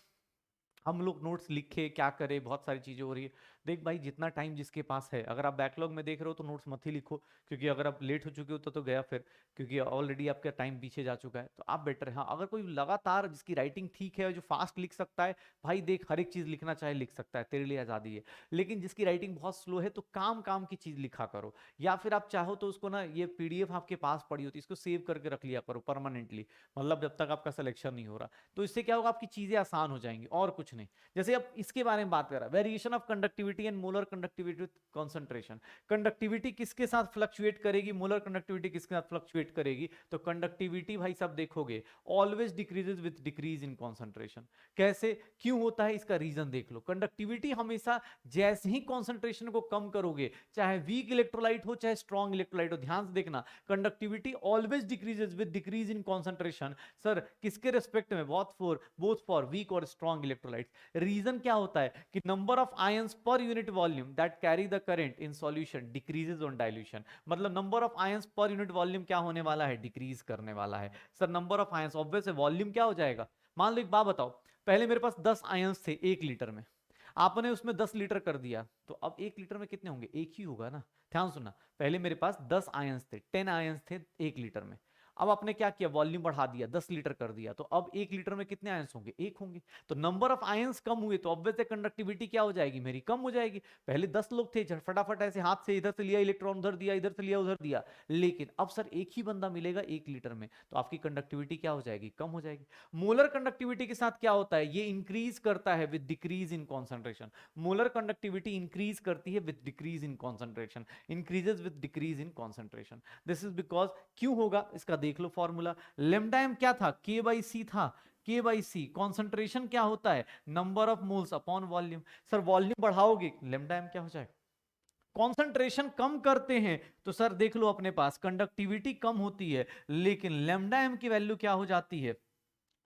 हम लोग नोट्स लिखे क्या करें, बहुत सारी चीजें हो रही है। देख भाई, जितना टाइम जिसके पास है, अगर आप बैकलॉग में देख रहे हो तो नोट्स मत ही लिखो, क्योंकि अगर आप लेट हो चुके हो तो गया फिर, क्योंकि ऑलरेडी आपका टाइम पीछे जा चुका है। तो आप बेटर है, हाँ अगर कोई लगातार जिसकी राइटिंग ठीक है, जो फास्ट लिख सकता है, भाई देख हर एक चीज लिखना चाहे लिख सकता है, तेरे लिए आजादी है। लेकिन जिसकी राइटिंग बहुत स्लो है, तो काम काम की चीज लिखा करो, या फिर आप चाहो तो उसको ना, ये पीडीएफ आपके पास पड़ी होती है, इसको सेव करके रख लिया करो परमानेंटली, मतलब जब तक आपका सिलेक्शन नहीं हो रहा। तो इससे क्या होगा, आपकी चीजें आसान हो जाएंगी और कुछ नहीं। जैसे अब इसके बारे में बात कर रहा है, variation of conductivity and molar conductivity with concentration. Conductivity किसके साथ फ्लक्चुएट करेगी, मोलर कंडक्टिविटी किसके साथ फ्लक्चुएट करेगी, तो कंडक्टिविटी भाई सब देखोगे always decreases with decrease in concentration. कैसे, क्यों होता है, इसका रीजन देख लो। कंडक्टिविटी हमेशा जैसे ही कंसंट्रेशन को कम करोगे, चाहे वीक इलेक्ट्रोलाइट हो चाहे स्ट्रॉन्ग इलेक्ट्रोलाइट हो, ध्यान से देखना, conductivity always decreases with decrease in concentration. Sir किसके रेस्पेक्ट में, बोथ फॉर वीक और स्ट्रॉन्ग इलेक्ट्रोलाइट्स। रीजन क्या होता है कि number of ions per unit volume that carry the current in solution decreases on dilution. मतलब number of ions per unit volume क्या होने वाला है, डिक्रीज करने वाला है। Sir number of ions, obvious है वॉल्यूम क्या हो जाएगा। मान लो एक बात बताओ, पहले मेरे पास 10 आयंस थे 1 लीटर में, आपने उसमें 10 लीटर कर दिया, तो अब 1 लीटर में कितने होंगे, एक ही होगा ना। ध्यान सुनना, पहले मेरे पास 10 आयंस थे, 10 आयंस थे 1 लीटर में, अब आपने क्या किया, वॉल्यूम बढ़ा दिया, 10 लीटर कर दिया, तो अब 1 लीटर में कितने आयंस होंगे, एक होंगे। तो नंबर ऑफ आयंस कम हुए, तो ऑब्वियस है कंडक्टिविटी क्या हो जाएगी, मेरी कम हो जाएगी। पहले 10 लोग थे, फटाफट ऐसे हाथ से इधर से लिया इलेक्ट्रॉन, उधर दिया, इधर से लिया उधर दिया, लेकिन अब सर एक ही बंदा मिलेगा 1 लीटर में, तो आपकी कंडक्टिविटी क्या हो जाएगी, कम हो जाएगी। मोलर कंडक्टिविटी के साथ क्या होता है, ये इंक्रीज करता है with decrease in concentration. Molar conductivity increase करती है with decrease in concentration, increases with decrease in concentration. This is because, क्यों होगा इसका देख लो फॉर्मूला। लेमडा एम क्या था, के बाई सी था, के बाई सी। कॉन्सेंट्रेशन क्या होता है, number of moles upon volume. Sir volume बढ़ाओगे, लेमडा एम क्या हो जाएगा। कॉन्सेंट्रेशन कम करते हैं तो सर देख लो अपने पास कंडक्टिविटी कम होती है, लेकिन लेमडा एम की वैल्यू क्या हो जाती है।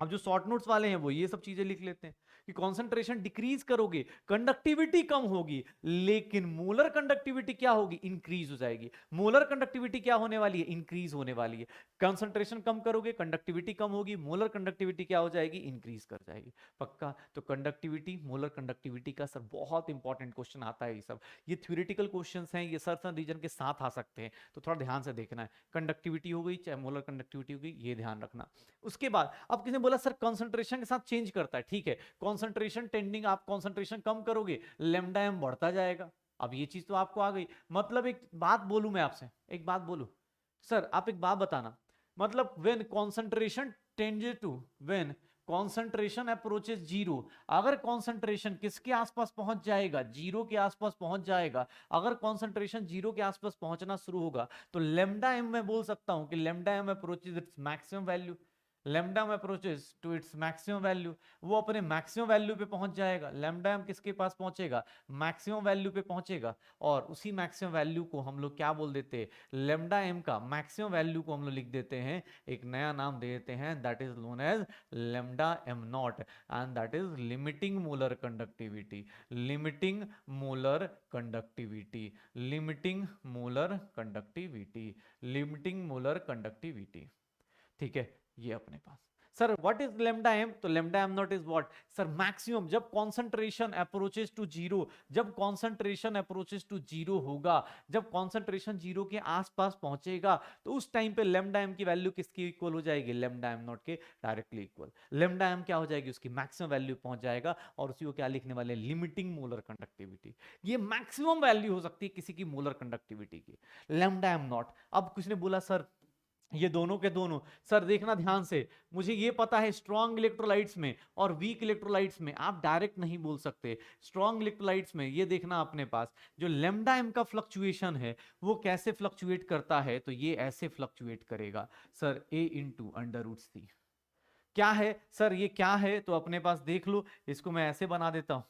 अब जो शॉर्ट नोट्स वाले हैं वो ये सब चीजें लिख लेते हैं कि कंसंट्रेशन डिक्रीज करोगे, कंडक्टिविटी कम होगी, लेकिन मोलर कंडक्टिविटी क्या होगी, इंक्रीज हो जाएगी। मोलर कंडक्टिविटी क्या होने वाली है, इंक्रीज होने वाली है। कंसंट्रेशन कम करोगे, कंडक्टिविटी कम होगी, मोलर कंडक्टिविटी क्या हो जाएगी, इंक्रीज कर जाएगी। पक्का। तो कंडक्टिविटी, मोलर कंडक्टिविटी का सर बहुत इंपॉर्टेंट क्वेश्चन आता है। ये सब ये थ्योरेटिकल क्वेश्चंस हैं, ये सर्टन रीजन के साथ आ सकते हैं, तो थोड़ा ध्यान से देखना है। कंडक्टिविटी हो गई चाहे मोलर कंडक्टिविटी हो गई, ये ध्यान रखना। उसके बाद अब किसी ने बोला सर कंसंट्रेशन के साथ चेंज करता है, ठीक है, कंसंट्रेशन टेंडिंग, आप कंसंट्रेशन कम करोगे, लेमडा एम बढ़ता जाएगा। अब ये चीज तो आपको आ गई। मतलब एक बात बोलूं मैं आपसे, एक बात बोलूं सर, आप एक बात बताना, मतलब when concentration tends to, when concentration approaches zero, अगर कॉन्सेंट्रेशन किसके आसपास पहुंच जाएगा, जीरो के आसपास पहुंच जाएगा, अगर कॉन्सेंट्रेशन जीरो के आसपास पहुंचना शुरू होगा तो लेमडा एम मैं बोल सकता हूं कि lambda m approaches its maximum value, lambda m approaches to its maximum value, वो अपने मैक्सिमम वैल्यू पे पहुंच जाएगा। लैम्डा एम किसके पास पहुंचेगा, मैक्सिमम वैल्यू पे पहुंचेगा, और उसी मैक्सिमम वैल्यू को हम लोग क्या बोल देते हैं, लैम्डा एम का मैक्सिमम वैल्यू को हम लोग लिख देते हैं, एक नया नाम दे देते हैं, that is known as lambda m not, and that is limiting molar conductivity, limiting molar conductivity, limiting molar conductivity, limiting molar conductivity. ठीक है, ये अपने पास। Sir what is lambda m, तो lambda M not is what sir, maximum जब concentration approaches to zero, जब concentration approaches to zero होगा, जब कॉन्सेंट्रेशन जीरो के आसपास पहुंचेगा, तो उस टाइम पे लेमडा एम की वैल्यू किसकी इक्वल हो जाएगी, लेमडा एम नॉट के डायरेक्टली इक्वल। लेमडा एम क्या हो जाएगी, उसकी मैक्सिमम वैल्यू पहुंच जाएगा, और उसी को क्या लिखने वाले, लिमिटिंग मोलर कंडक्टिविटी। ये मैक्सिमम वैल्यू हो सकती है किसी की मोलर कंडक्टिविटी की, लेमडा एम नॉट। अब कुछ ने बोला सर ये दोनों के दोनों, सर देखना ध्यान से, मुझे ये पता है स्ट्रॉन्ग इलेक्ट्रोलाइट्स में और वीक इलेक्ट्रोलाइट्स में आप डायरेक्ट नहीं बोल सकते। स्ट्रॉन्ग इलेक्ट्रोलाइट्स में ये देखना अपने पास, जो लेमडा एम का फ्लक्चुएशन है वो कैसे फ्लक्चुएट करता है, तो ये ऐसे फ्लक्चुएट करेगा सर, ए इंटू अंडर रूट सी। क्या है सर, ये क्या है, तो अपने पास देख लो, इसको मैं ऐसे बना देता हूं,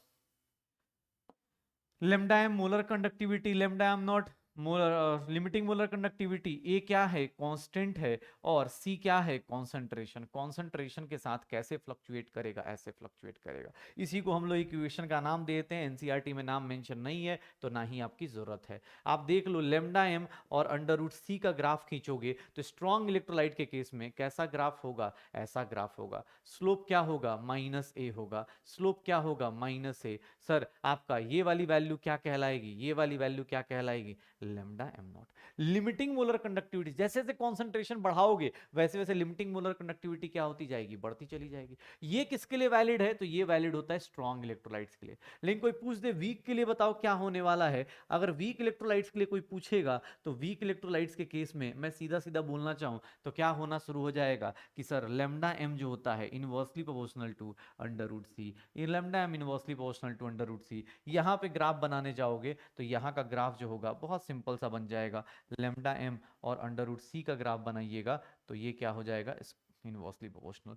lambda m molar conductivity, lambda am not molar, limiting molar conductivity, A क्या है, कांस्टेंट है, और सी क्या है, कंसंट्रेशन। कंसंट्रेशन के साथ कैसे फ्लक्चुएट करेगा, ऐसे फ्लक्चुएट करेगा। इसी को हम लोग इक्वेशन का नाम देते हैं, एनसीईआरटी में नाम मेंशन नहीं है तो ना ही आपकी जरूरत है। आप देख लो लेमडा एम और अंडर रूट सी का ग्राफ खींचोगे तो स्ट्रॉन्ग इलेक्ट्रोलाइट के केस में कैसा ग्राफ होगा, ऐसा ग्राफ होगा। स्लोप क्या होगा, माइनस ए होगा, स्लोप क्या होगा, माइनस ए। सर आपका ये वाली वैल्यू क्या कहलाएगी, ये वाली वैल्यू क्या कहलाएगी, lambda M not. Limiting molar conductivity, जैसे जैसे कॉन्सेंट्रेशन बढ़ाओगे वैसे वैसे लिमिटिंग मोलर कंडक्टिविटी क्या होती जाएगी, बढ़ती चली जाएगी। ये किसके लिए वैलिड है, तो ये वैलिड होता है स्ट्रॉन्ग इलेक्ट्रोलाइट्स के लिए। लेकिन कोई पूछ दे वीक के लिए बताओ क्या होने वाला है, अगर वीक इलेक्ट्रोलाइट्स के लिए कोई पूछेगा तो वीक इलेक्ट्रोलाइट्स के केस में मैं सीधा सीधा बोलना चाहूं तो क्या होना शुरू हो जाएगा कि सर लेमडा एम जो होता है inversely proportional to under root C, lambda m inversely proportional to under root C. यहाँ पे ग्राफ बनाने जाओगे तो यहाँ का ग्राफ जो होगा बहुत सिंपल सा बन जाएगा, लेमडा एम और अंडर रूट सी का ग्राफ बनाइएगा तो ये क्या हो जाएगा, इनवर्सली प्रोपोर्शनल।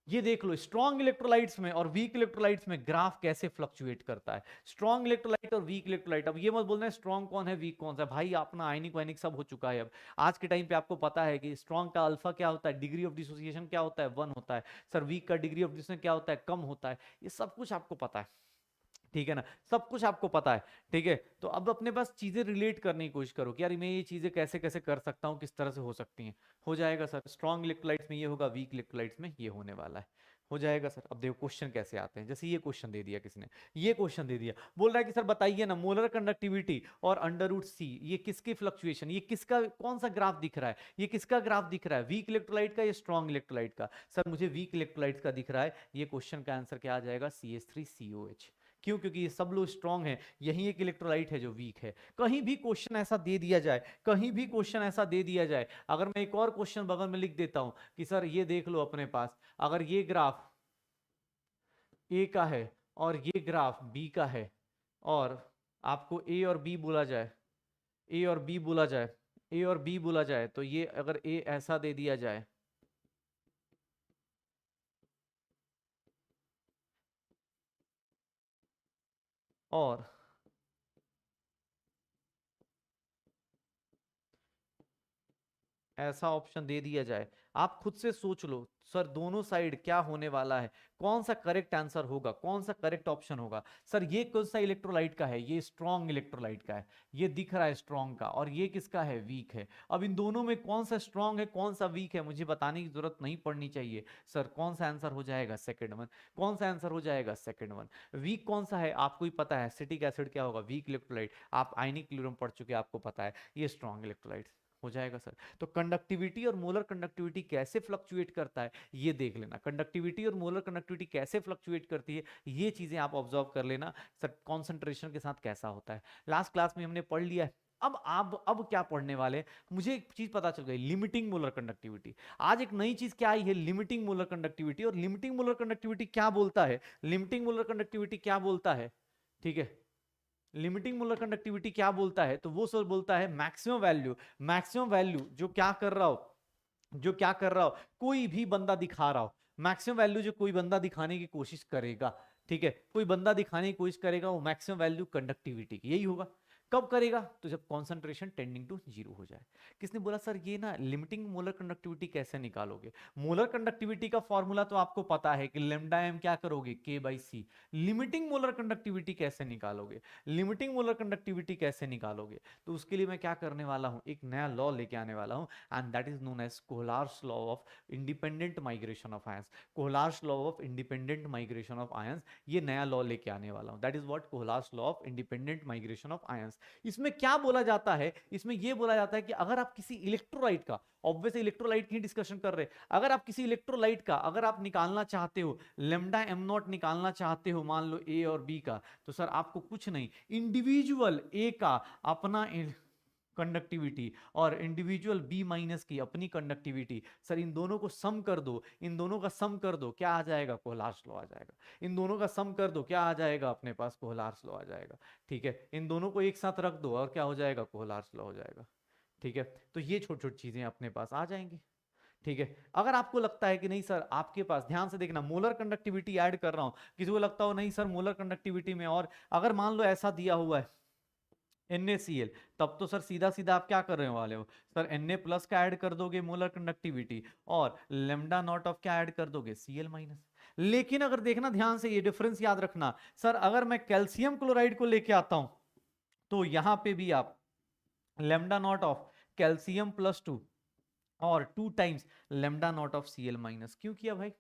ये देख लो स्ट्रॉन्ग इलेक्ट्रोलाइट्स में और वीक इलेक्ट्रोलाइट्स में ग्राफ कैसे फ्लक्चुएट करता है, स्ट्रॉन्ग इलेक्ट्रोलाइट और वीक इलेक्ट्रोलाइट। अब ये मत बोलना है स्ट्रॉन्ग कौन है वीक कौन सा है, भाई अपना आयनिक वायनिक सब हो चुका है। अब आज के टाइम पे आपको पता है कि स्ट्रॉन्ग का अल्फा क्या होता है, डिग्री ऑफ डिसोसिएशन क्या होता है, 1 होता है। सर वीक का डिग्री ऑफ डिसोसिएशन क्या होता है, कम होता है। ये सब कुछ आपको पता है, ठीक है ना, सब कुछ आपको पता है। ठीक है, तो अब अपने पास चीजें रिलेट करने की कोशिश करो कि यार मैं ये चीजें कैसे कैसे कर सकता हूँ, किस तरह से हो सकती हैं। हो जाएगा सर, स्ट्रॉन्ग इलेक्ट्रोलाइट्स में ये होगा, वीक इलेक्ट्रोलाइट्स में ये होने वाला है। हो जाएगा सर। अब देखो क्वेश्चन कैसे आते हैं, जैसे ये क्वेश्चन दे दिया किसने, ये क्वेश्चन दे दिया, बोल रहा है कि सर बताइए ना मोलर कंडक्टिविटी और अंडर रूट सी ये किसकी फ्लक्चुएशन, ये किसका कौन सा ग्राफ दिख रहा है, ये किसका ग्राफ दिख रहा है, वीक इलेक्ट्रोलाइट का या स्ट्रॉन्ग इलेक्ट्रोलाइट का। सर मुझे वीक इलेक्ट्रोलाइट का दिख रहा है, ये क्वेश्चन का आंसर क्या आ जाएगा, CH3COH। क्यों, क्योंकि ये सब लोग स्ट्रॉन्ग है, यही एक इलेक्ट्रोलाइट है जो वीक है। कहीं भी क्वेश्चन ऐसा दे दिया जाए, कहीं भी क्वेश्चन ऐसा दे दिया जाए, अगर मैं एक और क्वेश्चन बगल में लिख देता हूं कि सर ये देख लो अपने पास, अगर ये ग्राफ ए का है और ये ग्राफ बी का है, और आपको ए और बी बोला जाए, ए और बी बोला जाए, ए और बी बोला जाए, तो ये अगर ए ऐसा दे दिया जाए और ऐसा ऑप्शन दे दिया जाए, आप खुद से सोच लो सर दोनों साइड क्या होने वाला है, कौन सा करेक्ट आंसर होगा, कौन सा करेक्ट ऑप्शन होगा। सर ये कौन सा इलेक्ट्रोलाइट का है, ये स्ट्रॉन्ग इलेक्ट्रोलाइट का है, ये दिख रहा है स्ट्रॉन्ग का, और ये किसका है, वीक है। अब इन दोनों में कौन सा स्ट्रॉन्ग है कौन सा वीक है मुझे बताने की जरूरत नहीं पड़नी चाहिए। सर कौन सा आंसर हो जाएगा, सेकंड वन। कौन सा आंसर हो जाएगा, सेकंड वन। वीक कौन सा है आपको ही पता है, एसिटिक एसिड क्या होगा, वीक इलेक्ट्रोलाइट। आप आयनिक थ्योरम पढ़ चुके हैं, आपको पता है, ये स्ट्रॉन्ग इलेक्ट्रोलाइट हो जाएगा सर। तो कंडक्टिविटी और मोलर कंडक्टिविटी कैसे फ्लक्चुएट करता है ये देख लेना, कंडक्टिविटी और मोलर कंडक्टिविटी कैसे फ्लक्चुएट करती है ये चीजें आप ऑब्जर्व कर लेना। सर कॉन्सेंट्रेशन के साथ कैसा होता है, लास्ट क्लास में हमने पढ़ लिया है अब क्या पढ़ने वाले, मुझे एक चीज पता चल गई, लिमिटिंग मोलर कंडक्टिविटी। आज एक नई चीज क्या आई है, लिमिटिंग मोलर कंडक्टिविटी। और लिमिटिंग मोलर कंडक्टिविटी क्या बोलता है, लिमिटिंग मोलर कंडक्टिविटी क्या बोलता है, ठीक है, लिमिटिंग मोलर कंडक्टिविटी क्या बोलता है, तो वो सर बोलता है मैक्सिमम वैल्यू, मैक्सिमम वैल्यू जो क्या कर रहा हो, जो क्या कर रहा हो, कोई भी बंदा दिखा रहा हो, मैक्सिमम वैल्यू जो कोई बंदा दिखाने की कोशिश करेगा, ठीक है, कोई बंदा दिखाने की कोशिश करेगा, वो मैक्सिमम वैल्यू कंडक्टिविटी की, यही होगा। कब करेगा, तो जब कॉन्सेंट्रेशन टेंडिंग टू जीरो हो जाए। किसने बोला सर ये ना लिमिटिंग मोलर कंडक्टिविटी कैसे निकालोगे, मोलर कंडक्टिविटी का फॉर्मूला तो आपको पता है कि लेमडा एम क्या करोगे, K by C. Limiting molar conductivity कैसे निकालोगे, लिमिटिंग मोलर कंडक्टिविटी कैसे निकालोगे, तो उसके लिए मैं क्या करने वाला हूं, एक नया लॉ लेके आने वाला हूं, and that is known as Kohlrausch's law of independent migration of ions. Kohlrausch's law of independent migration of ions, ये नया लॉ लेके आने वाला हूं, that is what Kohlrausch's law of independent migration of ions. इसमें क्या बोला जाता है, इसमें यह बोला जाता है कि अगर आप किसी इलेक्ट्रोलाइट का, ऑब्वियस इलेक्ट्रोलाइट की डिस्कशन कर रहे, अगर आप किसी इलेक्ट्रोलाइट का अगर आप निकालना चाहते हो, लेमडा एम नॉट निकालना चाहते हो, मान लो ए और बी का, तो सर आपको कुछ नहीं, इंडिविजुअल ए का अपना कंडक्टिविटी और इंडिविजुअल बी माइनस की अपनी कंडक्टिविटी, सर इन दोनों को सम कर दो, इन दोनों का सम कर दो, क्या आ जाएगा, कोहलार्स लॉ आ जाएगा। इन दोनों का सम कर दो, क्या आ जाएगा अपने पास, कोहलार्स लॉ आ जाएगा। ठीक है, इन दोनों को एक साथ रख दो और क्या हो जाएगा, कोहलार्स लॉ हो जाएगा। ठीक है, तो ये छोटी छोटी चीजें अपने पास आ जाएंगी। ठीक है, अगर आपको लगता है कि नहीं सर, आपके पास ध्यान से देखना, मोलर कंडक्टिविटी ऐड कर रहा हूं, किसी को लगता हो नहीं सर मोलर कंडक्टिविटी में, और अगर मान लो ऐसा दिया हुआ है NaCl, तब तो सर सीधा सीधा आप क्या कर रहे वाले हो, सर Na प्लस का ऐड कर दोगे मोलर कंडक्टिविटी, और लेमडा नॉट ऑफ क्या ऐड कर दोगे, Cl माइनस। लेकिन अगर देखना ध्यान से, ये डिफरेंस याद रखना, सर अगर मैं कैल्शियम क्लोराइड को लेके आता हूं, तो यहां पे भी आप lambda naught of calcium plus 2 और 2 times lambda naught of Cl minus, क्यों किया भाई,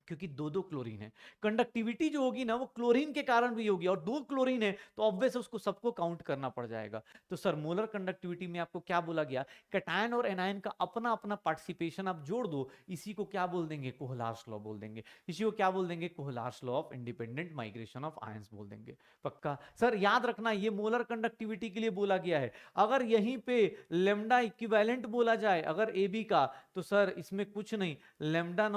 क्योंकि दो दो क्लोरीन है, कंडक्टिविटी जो होगी ना वो क्लोरीन के कारण भी होगी, और दो क्लोरीन है तो ऑब्वियस उसको सबको काउंट करना पड़ जाएगा। तो सर मोलर कंडक्टिविटी में आपको क्या बोला गया, कैटायन और एनायन का अपना अपना पार्टिसिपेशन आप जोड़ दो, इसी को क्या बोल देंगे, कोहलार्स लॉ बोल देंगे, इसी को क्या बोल देंगे, Kohlrausch's law of independent migration of ions बोल देंगे। पक्का सर, याद रखना ये मोलर कंडक्टिविटी के लिए बोला गया है। अगर यहीं पे लेमडा इक्विवेलेंट बोला जाए अगर ए बी का, तो सर इसमें कुछ नहीं, lambda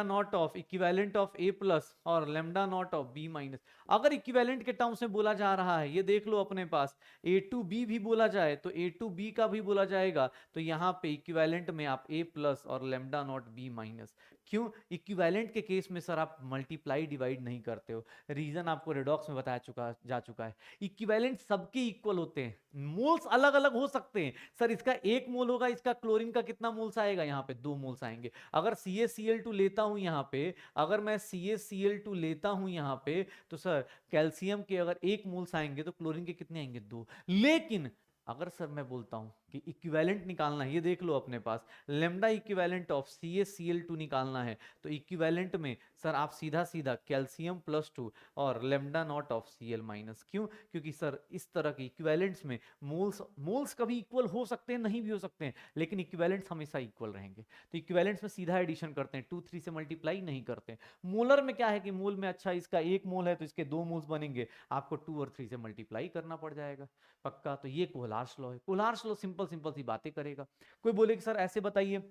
not of equivalent of A plus और lambda not of B minus. अगर इक्विवेलेंट के टर्म्स में बोला जा रहा है, ये देख लो अपने पास, ए टू बी भी बोला जाए तो ए टू बी का भी बोला जाएगा, तो यहाँ पे इक्विवेलेंट में आप ए प्लस और लेमडा नॉट बी माइनस। क्यों, इक्विवेलेंट के केस में सर आप मल्टीप्लाई डिवाइड नहीं करते हो, रीजन आपको रेडॉक्स में बताया जा चुका है। इक्विवेलेंट सबके इक्वल होते हैं, मोल्स अलग अलग हो सकते हैं, सर इसका 1 मोल होगा, इसका क्लोरीन का कितना मोल्स आएगा, यहाँ पे 2 मोल्स आएंगे। अगर CaCl2 लेता हूं यहाँ पे, अगर मैं CaCl2 लेता हूं यहाँ पे, तो सर कैल्शियम के अगर 1 मोल्स आएंगे तो क्लोरीन के कितने आएंगे, 2। लेकिन अगर सर मैं बोलता हूं कि इक्विवेलेंट निकालना है, ये देख लो अपने पास, लेमडा इक्विवेलेंट ऑफ CaCl2 निकालना है, तो इक्विवेलेंट में सर आप सीधा सीधा कैल्शियम प्लस 2 और lambda not of Cl minus. क्यों, क्योंकि सर इस तरह के इक्विवेलेंट्स में मोल्स कभी इक्वल हो सकते हैं, नहीं भी हो सकते हैं, लेकिन इक्विवेलेंट्स हमेशा इक्वल रहेंगे। तो इक्विवेलेंट्स में सीधा एडिशन करते हैं, 2 3 से मल्टीप्लाई नहीं करते। मोलर में क्या है कि मोल में अच्छा इसका 1 मोल है तो इसके 2 मोल्स बनेंगे, आपको 2 और 3 से मल्टीप्लाई करना पड़ जाएगा। पक्का, तो ये कोहलार्स लॉ है। कोहलार्स लॉ सिंपल सिंपल सी बातें करेगा। कोई बोले कि सर ऐसे बताइए,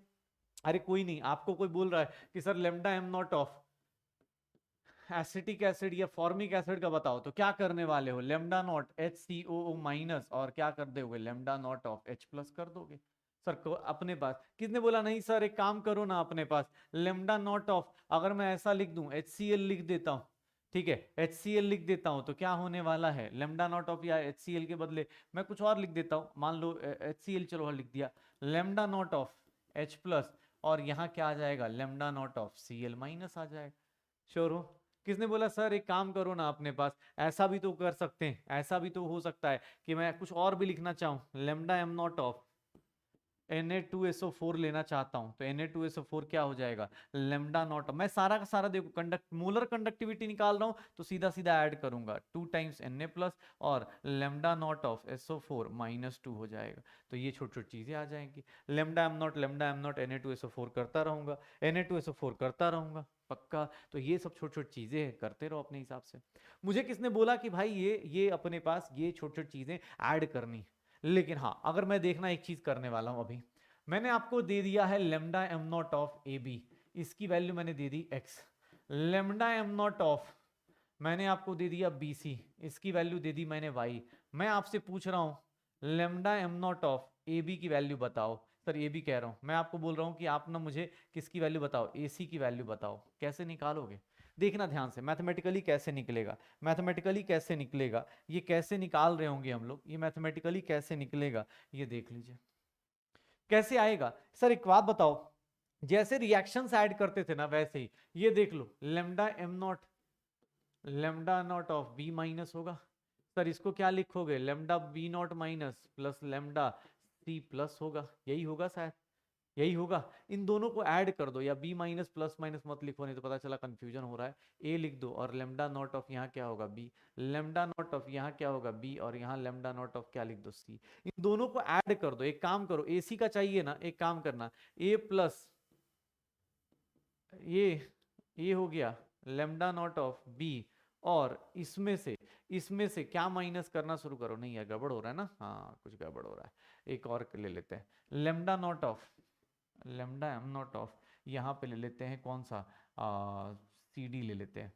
अरे कोई नहीं, आपको कोई बोल रहा है कि sir lambda am not of acetic acid या फॉर्मिक एसिड का बताओ, तो क्या करने वाले हो, लेमडा नॉट HCOO माइनस और क्या कर दोगे, lambda naught of H plus कर दोगे। सर को अपने पास किसने बोला, नहीं सर एक काम करो ना, अपने पास लेमडा नॉट ऑफ, अगर मैं ऐसा लिख दूं HCl लिख देता हूं, ठीक है, HCl लिख देता हूं, तो क्या होने वाला है, लेमडा नॉट ऑफ या HCl के बदले मैं कुछ और लिख देता हूं, मान लो HCl, चलो लिख दिया, lambda not of H plus, और यहाँ क्या आ जाएगा, lambda not of Cl minus आ जाएगा। श्योर हो, किसने बोला सर एक काम करो ना, अपने पास ऐसा भी तो कर सकते हैं, ऐसा भी तो हो सकता है कि मैं कुछ और भी लिखना चाहूं, lambda am not of Na2SO4 लेना चाहता हूं तो Na2SO4 क्या हो जाएगा, लेमडा नॉट, मैं सारा का सारा देखो मोलर कंडक्टिविटी निकाल रहा हूं तो सीधा सीधा ऐड करूंगा 2 टाइम्स Na प्लस और लेमडा नॉट ऑफ SO4 -2 हो जाएगा। तो ये छोटी छोटी चीजें आ जाएंगी, लेमडा एम नॉट Na2SO4 करता रहूंगा, Na2SO4 करता रहूंगा पक्का। तो ये सब छोटी छोटी चीजें हैं, करते रहो अपने हिसाब से। मुझे किसने बोला कि भाई ये अपने पास ये छोटी छोटी चीजें ऐड करनी, लेकिन हाँ अगर मैं देखना एक चीज करने वाला हूं अभी, मैंने आपको दे दिया है lambda am not of A B, इसकी वैल्यू मैंने दे दी X, lambda am not of मैंने आपको दे दिया बी सी, इसकी वैल्यू दे दी मैंने वाई। मैं आपसे पूछ रहा हूं lambda am not of A B की वैल्यू बताओ। सर ए बी कह रहा हूं, मैं आपको बोल रहा हूं कि आप ना मुझे किसकी वैल्यू बताओ, ए सी की वैल्यू बताओ। कैसे निकालोगे, देखना ध्यान से मैथमेटिकली कैसे निकलेगा, मैथमेटिकली कैसे निकलेगा, ये कैसे निकाल रहे होंगे हम लोग, ये मैथमेटिकली कैसे निकलेगा ये देख लीजिए कैसे आएगा। सर एक बात बताओ, जैसे रिएक्शंस ऐड करते थे ना वैसे ही ये देख लो, lambda not of B minus होगा। सर इसको क्या लिखोगे, lambda B not minus plus lambda C plus होगा, यही होगा शायद, यही होगा। इन दोनों को ऐड कर दो, या बी माइनस प्लस माइनस मत लिखो नहीं तो पता चला कंफ्यूजन हो रहा है। ए लिख दो और लेमडा नॉट ऑफ यहाँ क्या होगा बी, लेमडा नॉट ऑफ यहाँ क्या होगा बी, और यहाँ लेमडा नॉट ऑफ क्या लिख दो सी। इन दोनों को ऐड कर दो, एक काम करो ए सी का चाहिए ना, एक काम करना ए प्लस ये हो गया लेमडा नॉट ऑफ बी, और इसमें से क्या माइनस करना शुरू करो, नहीं है गड़बड़ हो रहा है ना, हाँ कुछ गड़बड़ हो रहा है, एक और ले लेते हैं lambda not of, lambda am not of यहाँ पे ले लेते हैं कौन सा सी डी ले लेते हैं,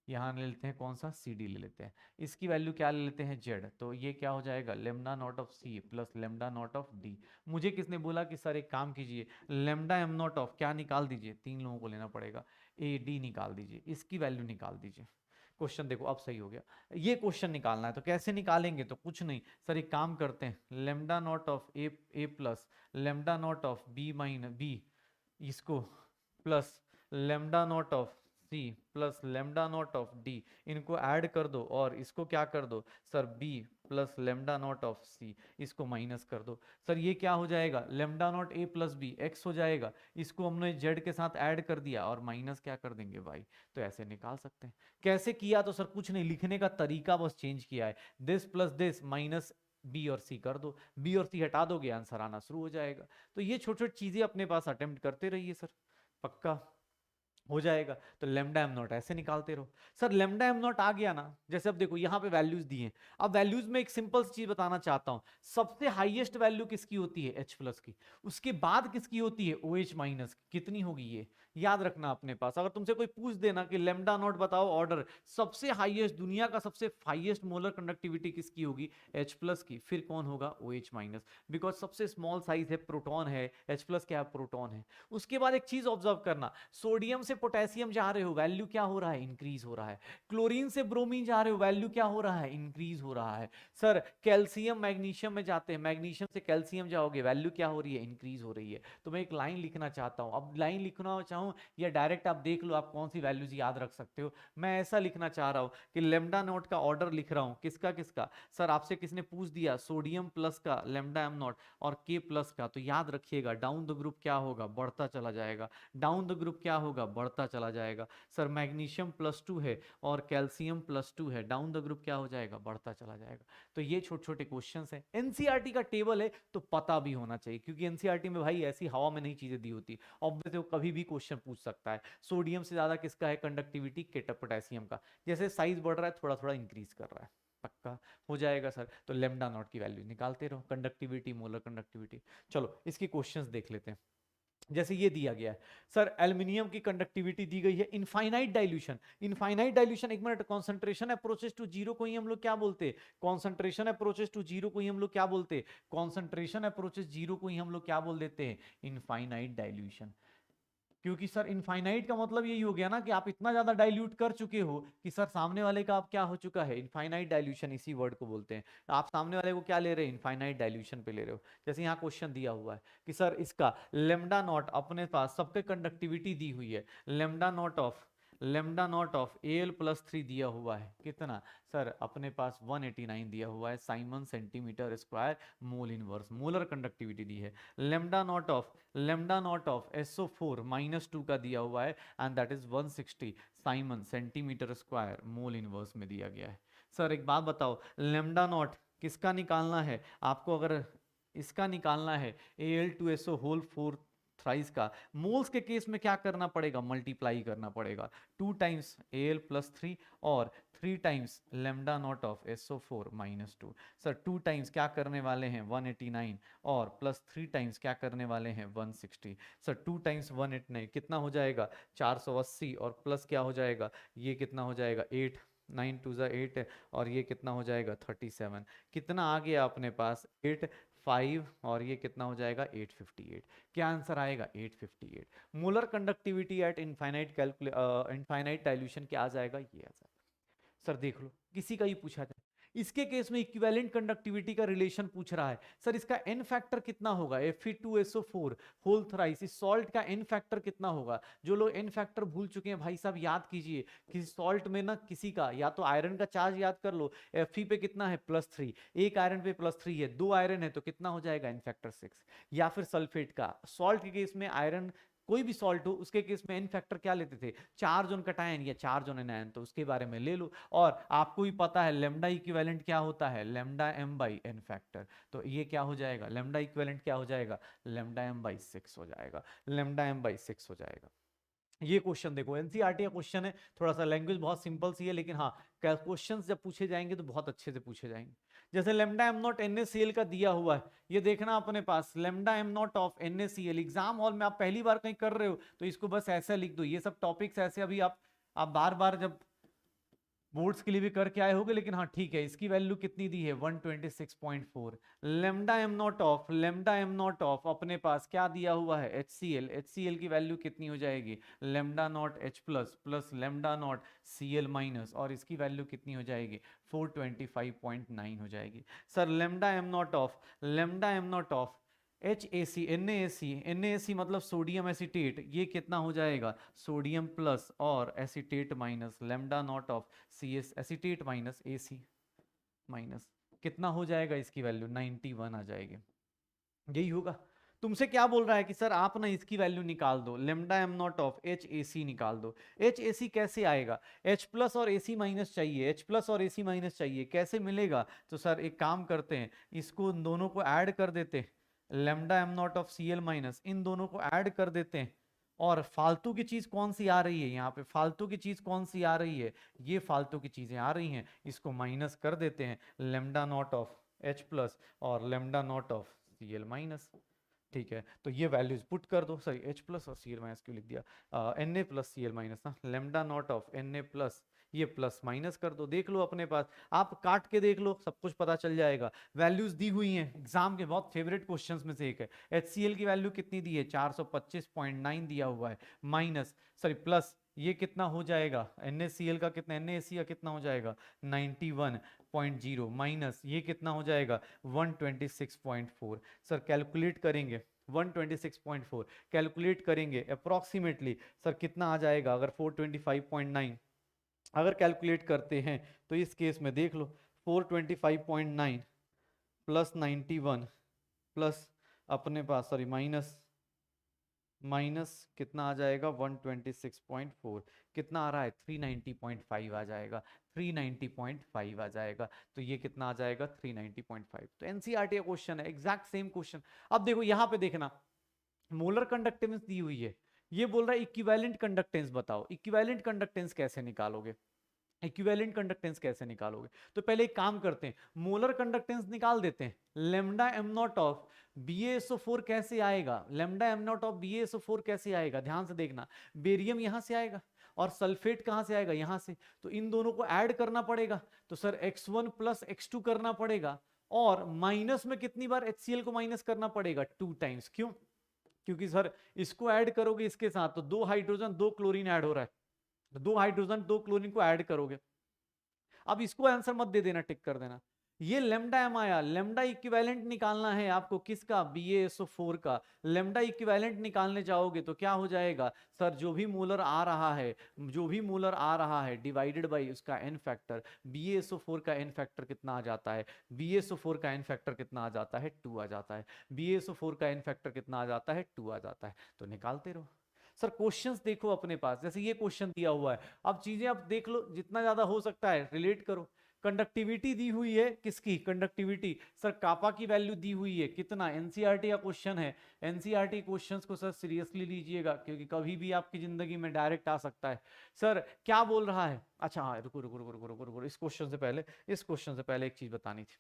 यहाँ ले लेते हैं कौन सा सी डी ले लेते हैं, इसकी वैल्यू क्या ले लेते हैं जेड, तो ये क्या हो जाएगा lambda not of C plus lambda not of D. मुझे किसने बोला कि सर एक काम कीजिए लेमडा एम नॉट ऑफ क्या निकाल दीजिए, तीन लोगों को लेना पड़ेगा, ए डी निकाल दीजिए, इसकी वैल्यू निकाल दीजिए। क्वेश्चन देखो अब सही हो गया, ये क्वेश्चन निकालना है तो कैसे निकालेंगे, तो कुछ नहीं सर एक काम करते हैं lambda not of A plus lambda not of B minus B, इसको plus lambda not of C plus lambda not of D, इनको ऐड कर दो और इसको क्या कर दो sir B plus lambda not of C, इसको माइनस कर दो। सर ये क्या हो जाएगा lambda not A plus B X हो जाएगा, इसको हमने जेड के साथ ऐड कर दिया और माइनस क्या कर देंगे वाई। तो ऐसे निकाल सकते हैं। कैसे किया, तो सर कुछ नहीं, लिखने का तरीका बस चेंज किया है, this plus this minus B और सी कर दो, बी और सी हटा दोगे आंसर आना शुरू हो जाएगा। तो ये छोटी छोटी चीजें अपने पास अटेम्प्ट करते रहिए सर, पक्का हो जाएगा। तो लेमडा एम नॉट ऐसे निकालते रहो। सर लेमडा एम नॉट आ गया ना, जैसे अब देखो यहाँ पे वैल्यूज दिए हैं, अब वैल्यूज में एक सिंपल चीज बताना चाहता हूं, सबसे हाईएस्ट वैल्यू किसकी होती है H प्लस की, उसके बाद किसकी होती है OH माइनस की, कितनी होगी ये याद रखना अपने पास। अगर तुमसे कोई पूछ देना कि लेमडा नॉट बताओ ऑर्डर, सबसे हाईएस्ट दुनिया का सबसे हाईएस्ट मोलर कंडक्टिविटी किसकी होगी H प्लस की, फिर कौन होगा OH माइनस, बिकॉज सबसे स्मॉल साइज है प्रोटॉन है, H प्लस क्या है प्रोटॉन है। उसके बाद एक चीज ऑब्जर्व करना, सोडियम से पोटेशियम जा रहे हो वैल्यू क्या हो रहा है इंक्रीज हो रहा है, क्लोरीन से ब्रोमीन जा रहे हो वैल्यू क्या हो रहा है इंक्रीज हो रहा है। सर कैल्शियम मैग्नीशियम में जाते हैं, मैग्नीशियम से कैल्शियम जाओगे वैल्यू क्या हो रही है इंक्रीज हो रही है। तो मैं एक लाइन लिखना चाहता हूं, अब लाइन लिखना चाहूं या डायरेक्ट आप देख लो आप कौन सी वैल्यूज याद रख सकते हो। मैं ऐसा लिखना चाह रहा हूं कि लेमडा नॉट का ऑर्डर लिख रहा हूं, किसका किसका, सर आपसे किसने पूछ दिया सोडियम प्लस का लेमडा एम नॉट और के प्लस का, तो याद रखिएगा डाउन द ग्रुप क्या होगा बढ़ता चला जाएगा, डाउन द ग्रुप क्या होगा बढ़ता चला जाएगा। सर मैग्नीशियम +2 है और कैल्शियम +2 है, डाउन द ग्रुप क्या हो जाएगा बढ़ता चला जाएगा। तो ये छोटे छोटे क्वेश्चंस हैं, एनसीईआरटी का टेबल है तो पता भी होना चाहिए, क्योंकि एनसीईआरटी में भाई ऐसी हवा में नहीं चीजें दी होती, ऑब्वियसली वो कभी भी क्वेश्चन पूछ सकता है। सोडियम से ज्यादा किसका है कंडक्टिविटी पोटेशियम का, जैसे साइज बढ़ रहा है थोड़ा थोड़ा इंक्रीज कर रहा है, पक्का हो जाएगा सर। तो लेमडा नॉट की वैल्यू निकालते रहो, कंडक्टिविटी मोलर कंडक्टिविटी। चलो इसकी क्वेश्चंस देख लेते हैं। जैसे ये दिया गया है सर एल्यूमिनियम की कंडक्टिविटी दी गई है इनफाइनाइट डाइल्यूशन, इनफाइनाइट डाइल्यूशन एक minute, concentration approaches to zero को ही हम लोग क्या बोलते हैं, कॉन्सेंट्रेशन अप्रोचेस टू जीरो को ही हम लोग क्या बोलते हैं, कॉन्सेंट्रेशन अप्रोचेस जीरो को ही हम लोग क्या बोल देते हैं इनफाइनाइट डाइल्यूशन। क्योंकि सर इनफाइनाइट का मतलब यही हो गया ना कि आप इतना ज्यादा डाइल्यूट कर चुके हो कि सर सामने वाले का आप क्या हो चुका है इनफाइनाइट डाइल्यूशन, इसी वर्ड को बोलते हैं। आप सामने वाले को क्या ले रहे हैं इनफाइनाइट डाइल्यूशन पे ले रहे हो। जैसे यहाँ क्वेश्चन दिया हुआ है कि सर इसका लेमडा नॉट अपने पास सबके कंडक्टिविटी दी हुई है, lambda not of lambda naught of Al+3 दिया हुआ है कितना सर, अपने पास 189 दिया हुआ है, siemens centimetre square mole inverse, molar conductivity दी है। लेमडा नॉट ऑफ SO4 - 2 का दिया हुआ है and that is 160 Simon centimetre square mole inverse में दिया गया है। सर एक बात बताओ, लेमडा नॉट किसका निकालना है आपको, अगर इसका निकालना है Al2SO होल 4 थ्राइस का, मोल्स के केस में क्या करना पड़ेगा, मल्टीप्लाई करना पड़ेगा 2 टाइम्स Al+3 और 3 times lambda naught of SO4 - 2। Sir 2 times क्या करने वाले हैं 189 और प्लस 3 टाइम्स क्या करने वाले हैं 160। सर 2 टाइम्स 189 कितना हो जाएगा 480 और प्लस क्या हो जाएगा, ये कितना हो जाएगा 8, 9 2 8 है और ये कितना हो जाएगा 37। कितना आ गया अपने पास 8 5 और ये कितना हो जाएगा 858। क्या आंसर आएगा 858। Molar conductivity eight infinite dilution क्या आ जाएगा, ये आ जाएगा। सर देख लो किसी का ही पूछा जाए, इसके केस में इक्विवेलेंट कंडक्टिविटी का रिलेशन पूछ रहा है, सर इसका एन फैक्टर कितना होगा Fe2SO4 होल थ्राइस, इस सॉल्ट का एन फैक्टर कितना होगा। जो लोग एन फैक्टर भूल चुके हैं भाई साहब याद कीजिए, किसी सॉल्ट में ना किसी का या तो आयरन का चार्ज याद कर लो, Fe पे कितना है +3, एक आयरन पे +3 है, 2 आयरन है तो कितना हो जाएगा एन फैक्टर 6। या फिर सल्फेट का, सॉल्ट के केस में आयरन कोई भी सॉल्ट हो उसके केस में एन फैक्टर क्या लेते थे, चार्ज ऑन कटायन या चार्ज ऑन एनायन, तो उसके बारे में ले लो। और आपको भी पता है लेमडा इक्विवेलेंट क्या होता है, लेमडा m/n फैक्टर, तो ये क्या हो जाएगा लेमडा इक्विवेलेंट क्या हो जाएगा, लेमडा m/6 हो जाएगा, लेमडा m/6 हो जाएगा। ये क्वेश्चन देखो एनसीईआरटी का क्वेश्चन है, थोड़ा सा लैंग्वेज बहुत सिंपल सी है, लेकिन हाँ क्वेश्चन जब पूछे जाएंगे तो बहुत अच्छे से पूछे जाएंगे। जैसे लेमडा m0 NaCl का दिया हुआ है, ये देखना अपने पास lambda m0 of NaCl, exam hall में आप पहली बार कहीं कर रहे हो तो इसको बस ऐसा लिख दो, ये सब टॉपिक्स ऐसे अभी आप बार बार जब बोर्ड्स के लिए भी करके आए होंगे, लेकिन हाँ ठीक है, इसकी वैल्यू कितनी दी है 126.4। लेमडा एम नॉट ऑफ अपने पास क्या दिया हुआ है HCl की वैल्यू कितनी हो जाएगी lambda naught H plus lambda not Cl minus, और इसकी वैल्यू कितनी हो जाएगी 425.9 हो जाएगी। Sir lambda am not of NaC मतलब सोडियम एसिटेट, ये कितना हो जाएगा सोडियम प्लस और acetate minus lambda naught of CS acetate minus AC minus, कितना हो जाएगा इसकी वैल्यू 91 आ जाएगी। यही होगा। तुमसे क्या बोल रहा है कि सर आप ना इसकी वैल्यू निकाल दो, lambda am not of HAC निकाल दो। HAC कैसे आएगा, H प्लस और AC माइनस चाहिए, H प्लस और AC माइनस चाहिए, कैसे मिलेगा। तो सर एक काम करते हैं, इसको दोनों को ऐड कर देते हैं, lambda am not of Cl minus, इन दोनों को ऐड कर देते हैं, और फालतू की चीज कौन सी आ रही है यहाँ पे, फालतू की चीज कौन सी आ रही है, ये फालतू की चीजें आ रही हैं, इसको माइनस कर देते हैं, lambda not of H plus और lambda not of Cl minus. ठीक है, तो ये वैल्यूज पुट कर दो, सॉरी H प्लस और Cl माइनस क्यों लिख दिया, Na प्लस Cl माइनस ना, lambda not of Na plus, ये प्लस माइनस कर दो, देख लो अपने पास, आप काट के देख लो सब कुछ पता चल जाएगा। वैल्यूज दी हुई हैं, एग्जाम के बहुत फेवरेट क्वेश्चंस में से एक है। HCl की वैल्यू कितनी दी है 425.9 दिया हुआ है, माइनस सॉरी प्लस ये कितना हो जाएगा NaCl का कितना, NaC का कितना हो जाएगा 91.0 माइनस ये कितना हो जाएगा 126.4। सर कैलकुलेट करेंगे 126.4 कैलकुलेट करेंगे अप्रोक्सीमेटली, सर कितना आ जाएगा अगर 425.9 अगर कैलकुलेट करते हैं, तो इस केस में देख लो 425.9 प्लस 91 प्लस अपने पास सॉरी माइनस कितना आ जाएगा 126.4, कितना आ रहा है 390.5 आ जाएगा, 390.5 आ जाएगा, तो ये कितना आ जाएगा 390.5। तो एनसीईआरटी का क्वेश्चन है, एग्जैक्ट सेम क्वेश्चन। अब देखो यहां पे देखना, मोलर कंडक्टेंस दी हुई है, ये बोल रहा है इक्विवेलेंट कंडक्टेंस बताओ, इक्विवेलेंट कंडक्टेंस कैसे निकालोगे, इक्विवेलेंट कंडक्टेंस कैसे निकालोगे। तो पहले एक काम करते हैं, मोलर कंडक्टेंस निकाल देते हैं, lambda am not of BaSO4 कैसे आएगा, lambda am not of BaSO4 कैसे आएगा, ध्यान से देखना, बेरियम यहां से आएगा और सल्फेट कहां से आएगा यहां से, तो इन दोनों को ऐड करना पड़ेगा, तो सर x1 प्लस x2 करना पड़ेगा, और माइनस में कितनी बार HCl को माइनस करना पड़ेगा 2 टाइम्स, क्यों, क्योंकि सर इसको ऐड करोगे इसके साथ तो 2 हाइड्रोजन 2 क्लोरीन ऐड हो रहा है, 2 हाइड्रोजन 2 क्लोरीन को ऐड करोगे। अब इसको आंसर मत दे देना, टिक कर देना, ये लेमडा एम आया, लेमडा इक्विवेलेंट निकालना है आपको किसका, BaSO4 का। लेमडा इक्विवेलेंट निकालने जाओगे तो क्या हो जाएगा सर, जो भी मोलर आ रहा है, जो भी मोलर आ रहा है डिवाइडेड बाई उसका एन फैक्टर। BaSO4 का एन फैक्टर कितना आ जाता है, BaSO4 का एन फैक्टर कितना आ जाता है, 2 आ जाता है। BaSO4 का एन फैक्टर कितना आ जाता है, 2 आ जाता है। तो निकालते रहो सर। क्वेश्चंस देखो अपने पास, जैसे ये क्वेश्चन दिया हुआ है, अब चीजें आप देख लो जितना ज्यादा हो सकता है रिलेट करो। कंडक्टिविटी दी हुई है, किसकी कंडक्टिविटी, सर कापा की वैल्यू दी हुई है कितना, एनसीईआरटी का क्वेश्चन है। एनसीईआरटी क्वेश्चंस को सर सीरियसली लीजिएगा, क्योंकि कभी भी आपकी जिंदगी में डायरेक्ट आ सकता है। सर क्या बोल रहा है, अच्छा हाँ रुको रुको रुको रुको रुको रुको, इस क्वेश्चन से पहले, इस क्वेश्चन से पहले एक चीज बतानी थी।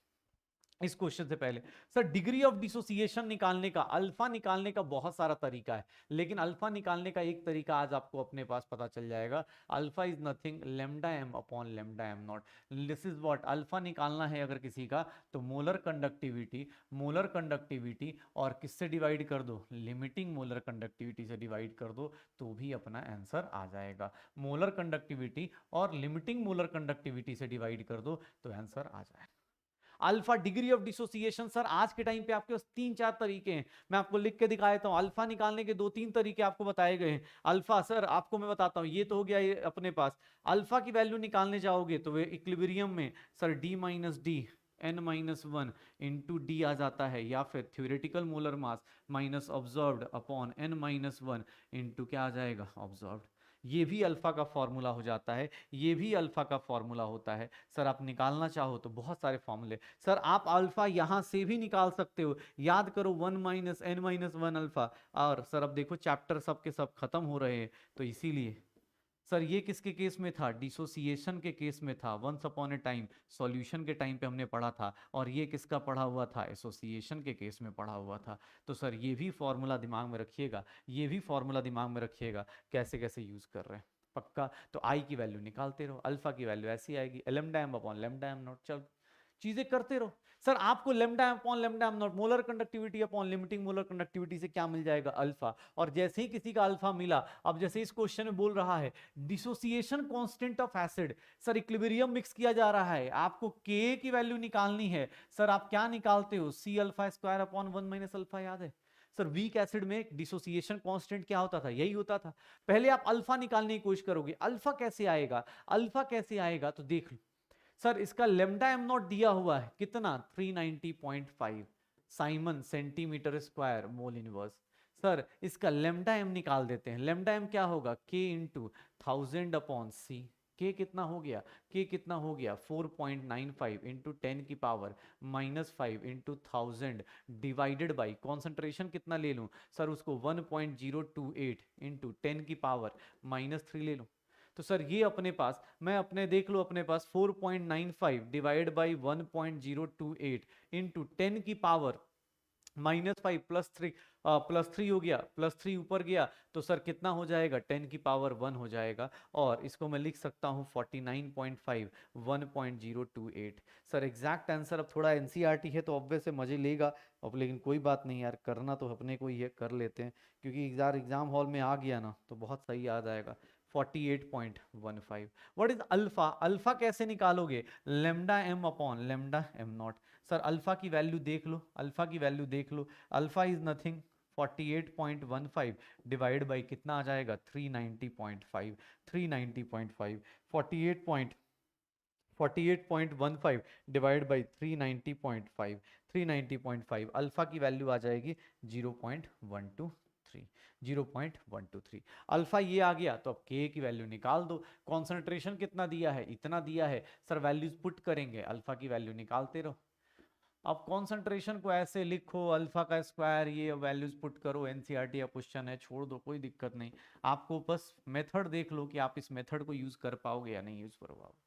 इस क्वेश्चन से पहले सर, डिग्री ऑफ डिसोसिएशन निकालने का, अल्फा निकालने का बहुत सारा तरीका है, लेकिन अल्फा निकालने का एक तरीका आज आपको अपने पास पता चल जाएगा। Alpha is nothing lambda M upon lambda M nought. This is what, alpha निकालना है अगर किसी का, तो मोलर कंडक्टिविटी, मोलर कंडक्टिविटी और किससे डिवाइड कर दो, लिमिटिंग मोलर कंडक्टिविटी से डिवाइड कर दो, तो भी अपना आंसर आ जाएगा। मोलर कंडक्टिविटी और लिमिटिंग मोलर कंडक्टिविटी से डिवाइड कर दो तो आंसर आ जाएगा। Alpha degree of dissociation, sir आज के टाइम पे आपके पास 3-4 तरीके हैं, मैं आपको लिख के दिखा देता हूं। अल्फा निकालने के 2-3 तरीके आपको बताए गए हैं। अल्फा सर आपको मैं बताता हूं, ये तो हो गया ये अपने पास। अल्फा की वैल्यू निकालने जाओगे तो वे इक्विलिब्रियम में sir D minus D n-1 into D आ जाता है, या फिर theoretical molar mass minus observed upon n-1 into क्या आ जाएगा, ऑब्जर्व्ड। ये भी अल्फा का फॉर्मूला हो जाता है, ये भी अल्फा का फॉर्मूला होता है। सर आप निकालना चाहो तो बहुत सारे फॉर्मूले, सर आप अल्फा यहां से भी निकाल सकते हो, याद करो 1 माइनस n-1 अल्फा। और सर अब देखो चैप्टर सब के सब खत्म हो रहे हैं, तो इसीलिए सर ये किसके केस में था, डिसोसिएशन के केस में था, once upon a time solution के टाइम पे हमने पढ़ा था। और ये किसका पढ़ा हुआ था, एसोसिएशन के केस में पढ़ा हुआ था। तो सर ये भी फॉर्मूला दिमाग में रखिएगा, ये भी फॉर्मूला दिमाग में रखिएगा, कैसे कैसे यूज कर रहे हैं पक्का। तो आई की वैल्यू निकालते रहो, अल्फा की वैल्यू ऐसी आएगी, lambda M upon lambda M nought. चल चीजें करते रहो। सर आपको lambda upon lambda am not, molar conductivity upon limiting molar conductivity से क्या मिल जाएगा, अल्फा। और जैसे ही किसी का अल्फा मिला, अब जैसे इस क्वेश्चन में बोल रहा है dissociation constant of acid, sir equilibrium mix किया जा रहा है, आपको के की वैल्यू निकालनी है। सर आप क्या निकालते हो, C alpha square upon 1 minus alpha, याद है सर। वीक एसिड में डिसोसिएशन कांस्टेंट क्या होता था, यही होता था। पहले आप अल्फा निकालने की कोशिश करोगे, अल्फा कैसे आएगा, अल्फा कैसे आएगा, तो देख लो सर, इसका लेमडा एम नॉट दिया हुआ है कितना, 390.5 Simon centimetre square mole inverse. Sir इसका लेमडा एम निकाल देते हैं, लेमडा एम क्या होगा, के इंटू 1000 अपॉन सी। के कितना हो गया, के कितना हो गया 4.95 इंटू 10 की power -5 into 1000 divided by concentration कितना ले लूं सर, उसको 1028 इंटू 10 की पावर -3 ले लूं। तो सर ये अपने पास, मैं अपने देख लो अपने पास 4.95 डिवाइड बाई 1028 इंटू 10 की पावर -5 +3 हो गया, +3 ऊपर गया तो सर कितना हो जाएगा, 10 की पावर 1 हो जाएगा। और इसको मैं लिख सकता हूँ 49.5 1028। सर एग्जैक्ट आंसर, अब थोड़ा एनसीईआरटी है तो ऑब्वियस है मजे लेगा अब, लेकिन कोई बात नहीं यार, करना तो अपने को ही है, कर लेते हैं। क्योंकि एग्जाम हॉल में आ गया ना तो बहुत सही याद आएगा। 48.15। व्हाट इज अल्फा, अल्फा कैसे निकालोगे, lambda M upon lambda M not. Sir alpha की वैल्यू देख लो, अल्फा की वैल्यू देख लो, alpha is nothing 48.15 divide by कितना आ जाएगा 390.5, 390.5 48.15 डिवाइड बाई 390.5, 390.5 अल्फा की वैल्यू आ जाएगी 0.123, 0.123। अल्फा ये आ गया तो अब के की वैल्यू निकाल दो। कॉन्सेंट्रेशन कितना दिया है, इतना दिया है सर, वैल्यूज पुट करेंगे, अल्फा की वैल्यू निकालते रहो। अब कॉन्सेंट्रेशन को ऐसे लिखो, अल्फा का स्क्वायर, ये वैल्यूज पुट करो, एनसीईआरटी का क्वेश्चन है, छोड़ दो कोई दिक्कत नहीं। आपको बस मेथड देख लो कि आप इस मेथड को यूज कर पाओगे या नहीं यूज कर पाओगे।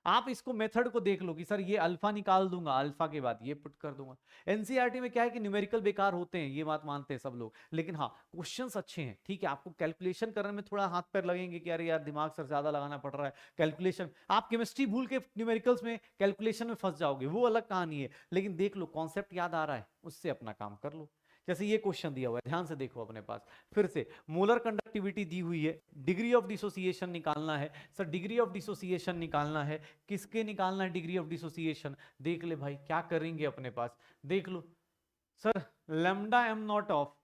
आप इसको मेथड को देख लो कि सर ये अल्फा निकाल दूंगा, अल्फा के बाद ये पुट कर दूंगा। एनसीईआरटी में क्या है कि न्यूमेरिकल बेकार होते हैं, ये बात मानते हैं सब लोग, लेकिन हाँ क्वेश्चंस अच्छे हैं, ठीक है। आपको कैलकुलेशन करने में थोड़ा हाथ पैर लगेंगे कि अरे यार दिमाग सर ज्यादा लगाना पड़ रहा है कैलकुलेशन, आप केमिस्ट्री भूल के न्यूमेरिकल्स में कैलकुलेशन में फंस जाओगे, वो अलग कहानी है। लेकिन देख लो कॉन्सेप्ट याद आ रहा है, उससे अपना काम कर लो। जैसे ये क्वेश्चन दिया हुआ है, ध्यान से देखो अपने पास फिर से, मोलर कंडक्टिविटी दी हुई है, डिग्री ऑफ डिसोसिएशन निकालना है। सर डिग्री ऑफ डिसोसिएशन निकालना है, किसके निकालना है डिग्री ऑफ डिसोसिएशन? देख ले भाई क्या करेंगे अपने पास, देख लो sir, lambda am not of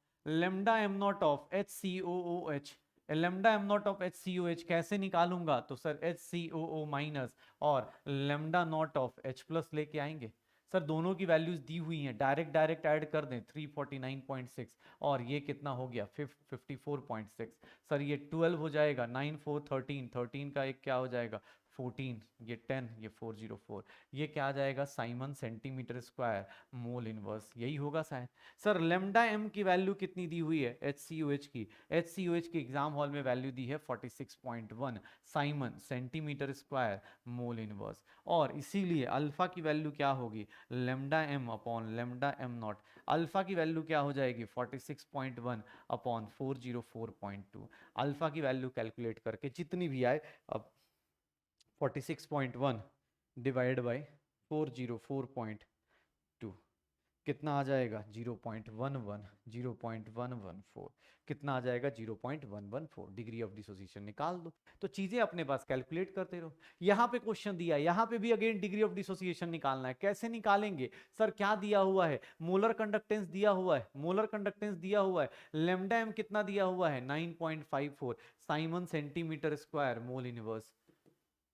HCOOH, lambda am not of HCOH कैसे निकालूंगा? तो सर HCOO माइनस और lambda not of H plus लेके आएंगे। सर दोनों की वैल्यूज दी हुई हैं, डायरेक्ट डायरेक्ट ऐड कर दें, 349.6 और ये कितना हो गया 54.6। सर ये 12 हो जाएगा, 9 4 13, 13 का एक क्या हो जाएगा 14, ये 10, ये 404, ये क्या आ जाएगा siemens centimetre square mole inverse, यही होगा शायद। सर लेमडा एम की वैल्यू कितनी दी हुई है HCOH की? HCOH की एग्जाम हॉल में वैल्यू दी है 46.1 siemens centimetre square mole inverse, और इसीलिए अल्फा की वैल्यू क्या होगी lambda M upon lambda M nought, alpha की वैल्यू क्या हो जाएगी 46.1 अपॉन 404.2। अल्फा की वैल्यू कैलकुलेट करके जितनी भी आए, अब 46.1 डिवाइड बाई 404.2 कितना आ जाएगा 0.11, 0.114, कितना आ जाएगा 0.114, डिग्री ऑफ डिसोसिएशन निकाल दो। तो चीजें अपने पास कैलकुलेट करते रहो। यहाँ पे क्वेश्चन दिया है, यहाँ पे भी अगेन डिग्री ऑफ डिसोसिएशन निकालना है, कैसे निकालेंगे? सर क्या दिया हुआ है, मोलर कंडक्टेंस दिया हुआ है, मोलर कंडक्टेंस दिया हुआ है, लेमडा एम कितना दिया हुआ है 9.54 Simon centimetre square mole inverse,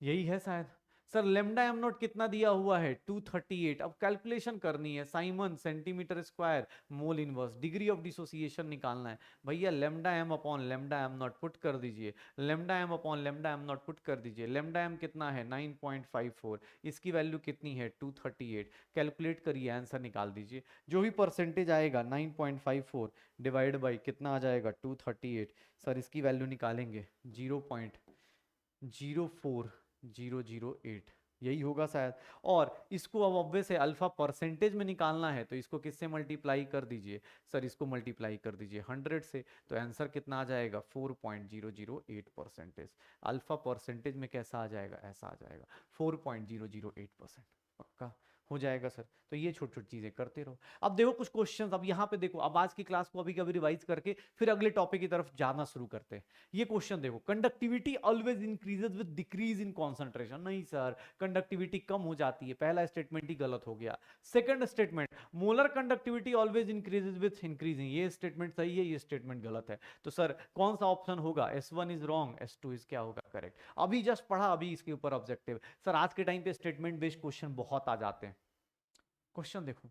यही है शायद। सर लेमडा एम नॉट कितना दिया हुआ है 238, अब कैलकुलेशन करनी है, siemens centimetre square mole inverse, degree of dissociation निकालना है भैया, lambda M upon lambda M nought put कर दीजिए, lambda M upon lambda M nought put कर दीजिए, लेमडा एम कितना है 9.54, इसकी वैल्यू कितनी है 238, कैलकुलेट करिए आंसर निकाल दीजिए, जो भी परसेंटेज आएगा 9.54 डिवाइड बाई कितना आ जाएगा 238, सर इसकी वैल्यू निकालेंगे 0.04008, यही होगा शायद। और इसको अब ऑब्वियस है अल्फा परसेंटेज में निकालना है, तो इसको किससे मल्टीप्लाई कर दीजिए? सर इसको मल्टीप्लाई कर दीजिए 100 से, तो आंसर कितना आ जाएगा 4.008 परसेंटेज। अल्फा परसेंटेज में कैसा आ जाएगा, ऐसा आ जाएगा 4.008%, पक्का हो जाएगा सर। तो ये छोटी छोटी चीजें करते रहो। अब देखो कुछ क्वेश्चंस, अब यहाँ पे देखो, अब आज की क्लास को अभी कभी रिवाइज करके फिर अगले टॉपिक की तरफ जाना शुरू करते हैं। ये क्वेश्चन देखो, conductivity always increases with decrease in concentration, नहीं सर कंडक्टिविटी कम हो जाती है, पहला स्टेटमेंट ही गलत हो गया। Second statement, molar conductivity always increases with increasing, ये स्टेटमेंट सही है, ये स्टेटमेंट गलत है। तो सर कौन सा ऑप्शन होगा? S1 is wrong, S2 is क्या होगा करेक्ट। अभी जस्ट पढ़ा, अभी इसके ऊपर ऑब्जेक्टिव। सर आज के टाइम पे स्टेटमेंट बेस्ड क्वेश्चन बहुत आ जाते हैं। क्वेश्चन देखो,